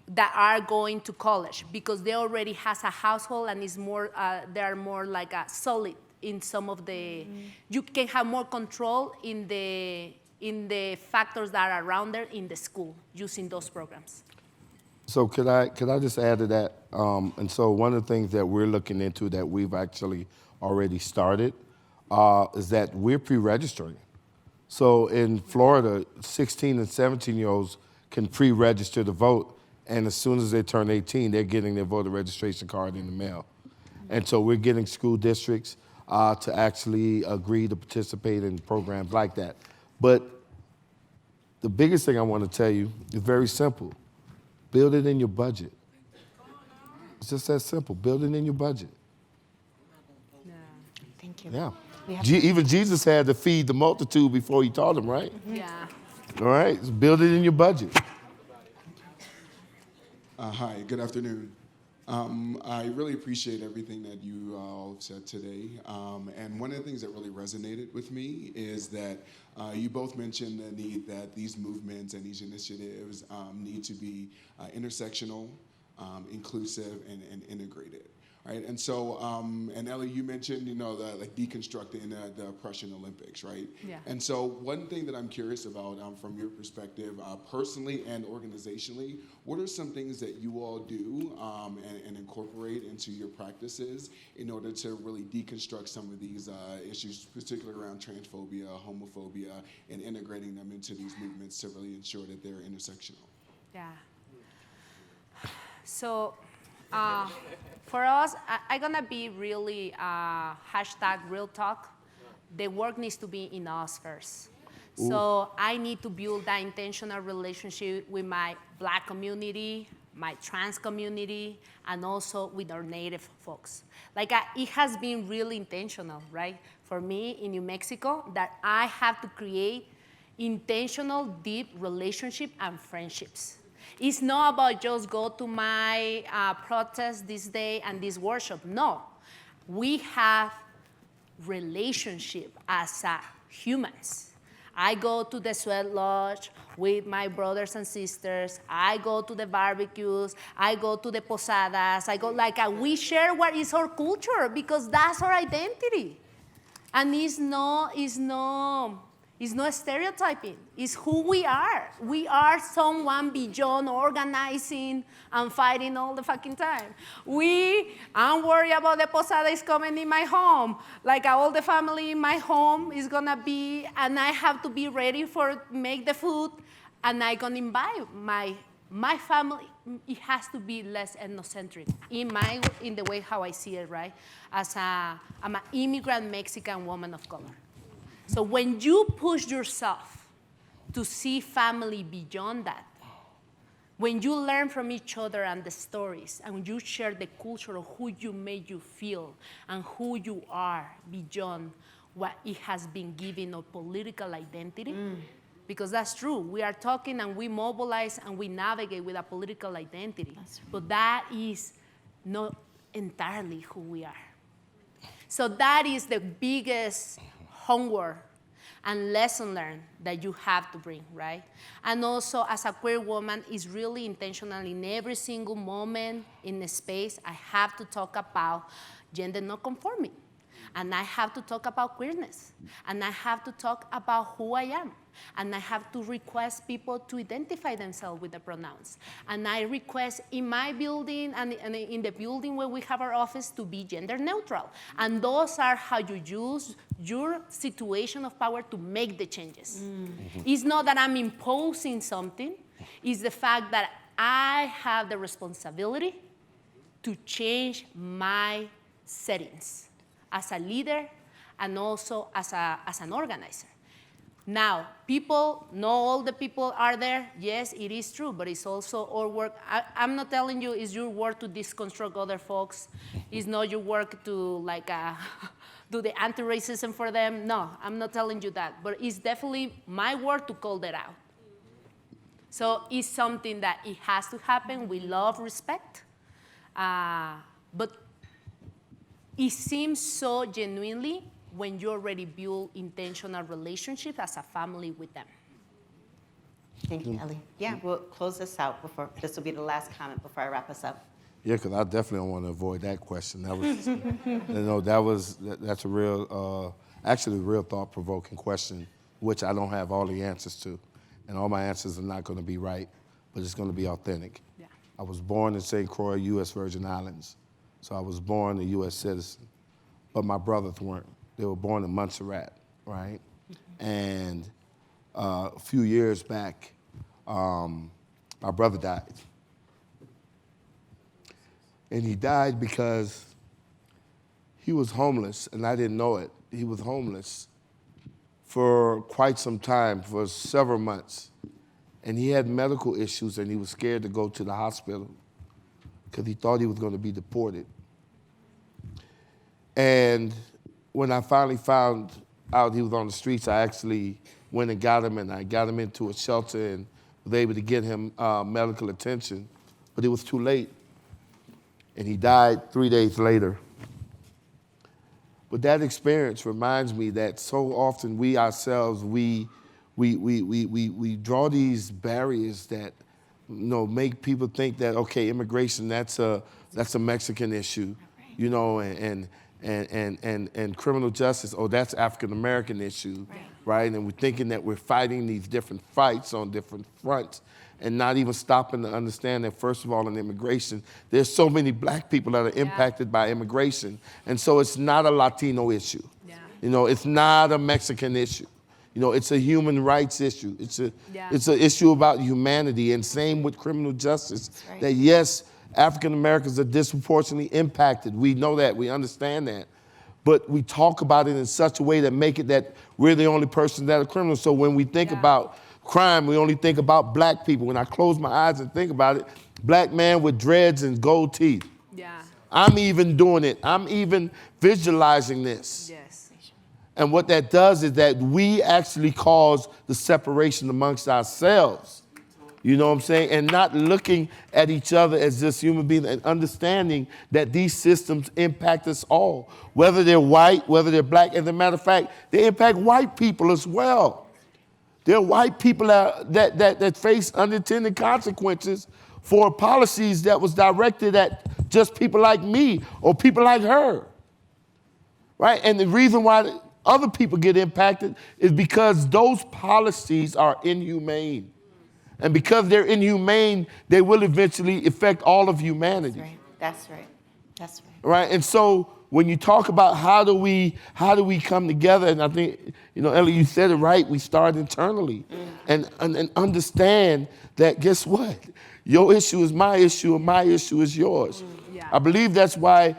that are going to college, because they already has a household and is more, they are more like a solid in some of the, you can have more control in the factors that are around there in the school using those programs. So could I just add to that? And so one of the things that we're looking into that we've actually already started is that we're pre-registering. So in Florida, 16 and 17-year-olds can pre-register to vote, and as soon as they turn 18, they're getting their voter registration card in the mail. And so we're getting school districts to actually agree to participate in programs like that. But the biggest thing I want to tell you is very simple. Build it in your budget. It's just that simple. Build it in your budget. Thank you. Yeah. Even Jesus had to feed the multitude before he taught them, right? Yeah. All right, so build it in your budget. Hi, good afternoon. I really appreciate everything that you all have said today. And one of the things that really resonated with me is that you both mentioned the need that these movements and these initiatives need to be intersectional, inclusive, and integrated. Right, and so, and Ellie, you mentioned, deconstructing the oppression Olympics, right? Yeah. And so, one thing that I'm curious about, from your perspective, personally and organizationally, what are some things that you all do and incorporate into your practices in order to really deconstruct some of these issues, particularly around transphobia, homophobia, and integrating them into these movements to really ensure that they're intersectional? Yeah. So, for us, I'm gonna be really #real talk. The work needs to be in us first. Ooh. So I need to build that intentional relationship with my Black community, my trans community, and also with our Native folks. It has been really intentional, right? For me in New Mexico, that I have to create intentional, deep relationship and friendships. It's not about just go to my protest this day and this workshop. No, we have relationship as humans. I go to the sweat lodge with my brothers and sisters. I go to the barbecues. I go to the posadas. I go we share what is our culture because that's our identity. And it's no stereotyping. It's who we are. We are someone beyond organizing and fighting all the fucking time. I'm worried about the posada is coming in my home. All the family in my home is gonna be, and I have to be ready for make the food, and I gonna invite my family. It has to be less ethnocentric in the way how I see it, right? I'm an immigrant Mexican woman of color. So when you push yourself to see family beyond that, when you learn from each other and the stories, and when you share the culture of who you made you feel and who you are beyond what it has been given of political identity, because that's true. We are talking and we mobilize and we navigate with a political identity, but that is not entirely who we are. So that is the biggest homework and lesson learned that you have to bring, right? And also, as a queer woman, is really intentional in every single moment in the space. I have to talk about gender non-conforming, and I have to talk about queerness, and I have to talk about who I am, and I have to request people to identify themselves with the pronouns. And I request in my building and in the building where we have our office to be gender neutral. And those are how you use your situation of power to make the changes. It's not that I'm imposing something, it's the fact that I have the responsibility to change my settings as a leader and also as an organizer. Now, not all the people are there. Yes, it is true, but it's also our work. I'm not telling you it's your work to deconstruct other folks. It's not your work to do the anti-racism for them. No, I'm not telling you that. But it's definitely my work to call that out. So it's something that it has to happen. We love respect. But it seems so genuinely when you already build intentional relationships as a family with them. Thank you, Ellie. Yeah, we'll close this out before, this will be the last comment before I wrap us up. Yeah, because I definitely don't want to avoid that question. That was, that's a real, actually a real thought-provoking question, which I don't have all the answers to. And all my answers are not going to be right, but it's going to be authentic. Yeah. I was born in St. Croix, U.S. Virgin Islands. So I was born a U.S. citizen, but my brothers weren't. They were born in Montserrat, right? And a few years back, my brother died. And he died because he was homeless, and I didn't know it. He was homeless for quite some time, for several months. And he had medical issues, and he was scared to go to the hospital because he thought he was going to be deported. And when I finally found out he was on the streets, I actually went and got him, and I got him into a shelter and was able to get him medical attention, but it was too late. And he died 3 days later. But that experience reminds me that so often we ourselves, we draw these barriers that make people think that, okay, immigration, that's a Mexican issue, and criminal justice, that's African American issue, right? And we're thinking that we're fighting these different fights on different fronts and not even stopping to understand that, first of all, in immigration, there's so many black people that are impacted by immigration. And so it's not a Latino issue. Yeah. It's not a Mexican issue. It's a human rights issue. It's an issue about humanity, and same with criminal justice. Right. That yes, African Americans are disproportionately impacted. We know that, we understand that. But we talk about it in such a way that make it that we're the only person that are criminals. So when we think about crime, we only think about black people. When I close my eyes and think about it, black man with dreads and gold teeth. Yeah. I'm even doing it. I'm even visualizing this. Yes. And what that does is that we actually cause the separation amongst ourselves You know what I'm saying? And not looking at each other as just human beings and understanding that these systems impact us all, whether they're white, whether they're black. As a matter of fact, they impact white people as well. There are white people that face unintended consequences for policies that was directed at just people like me or people like her, right? And the reason why other people get impacted is because those policies are inhumane. And because they're inhumane, they will eventually affect all of humanity. That's right. That's right. Right? And so when you talk about how do we come together, and I think, Ellie, you said it right, we start internally and understand that, guess what? Your issue is my issue and my issue is yours. Yeah. I believe that's why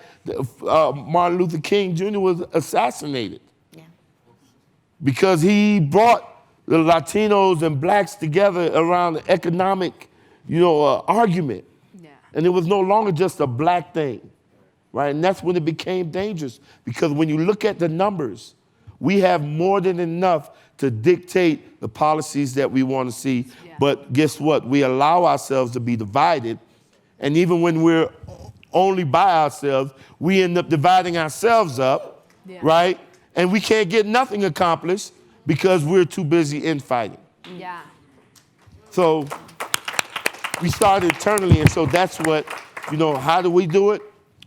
Martin Luther King Jr. was assassinated. Yeah. Because he brought the Latinos and blacks together around the economic, argument. Yeah. And it was no longer just a black thing, right? And that's when it became dangerous. Because when you look at the numbers, we have more than enough to dictate the policies that we want to see. Yeah. But guess what? We allow ourselves to be divided. And even when we're only by ourselves, we end up dividing ourselves up, right? And we can't get nothing accomplished because we're too busy infighting. Yeah. So we start internally, and so that's what, how do we do it?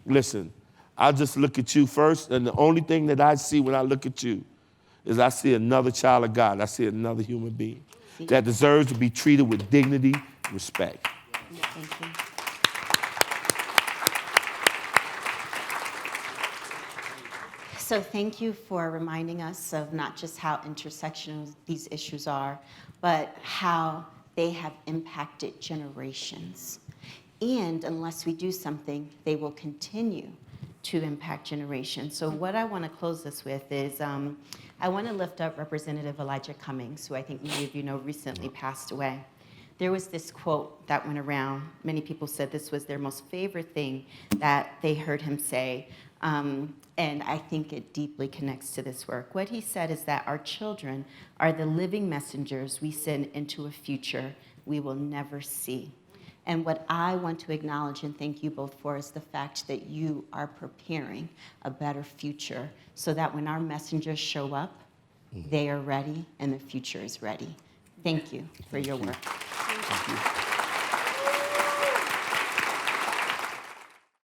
Listen, I just look at you first, and the only thing that I see when I look at you is I see another child of God. I see another human being that deserves to be treated with dignity and respect. Thank you. So thank you for reminding us of not just how intersectional these issues are, but how they have impacted generations. And unless we do something, they will continue to impact generations. So what I want to close this with is I want to lift up Representative Elijah Cummings, who I think many of you know recently passed away. There was this quote that went around. Many people said this was their most favorite thing that they heard him say. And I think it deeply connects to this work. What he said is that our children are the living messengers we send into a future we will never see. And what I want to acknowledge and thank you both for is the fact that you are preparing a better future so that when our messengers show up, they are ready and the future is ready. Thank you for your work. Thank you.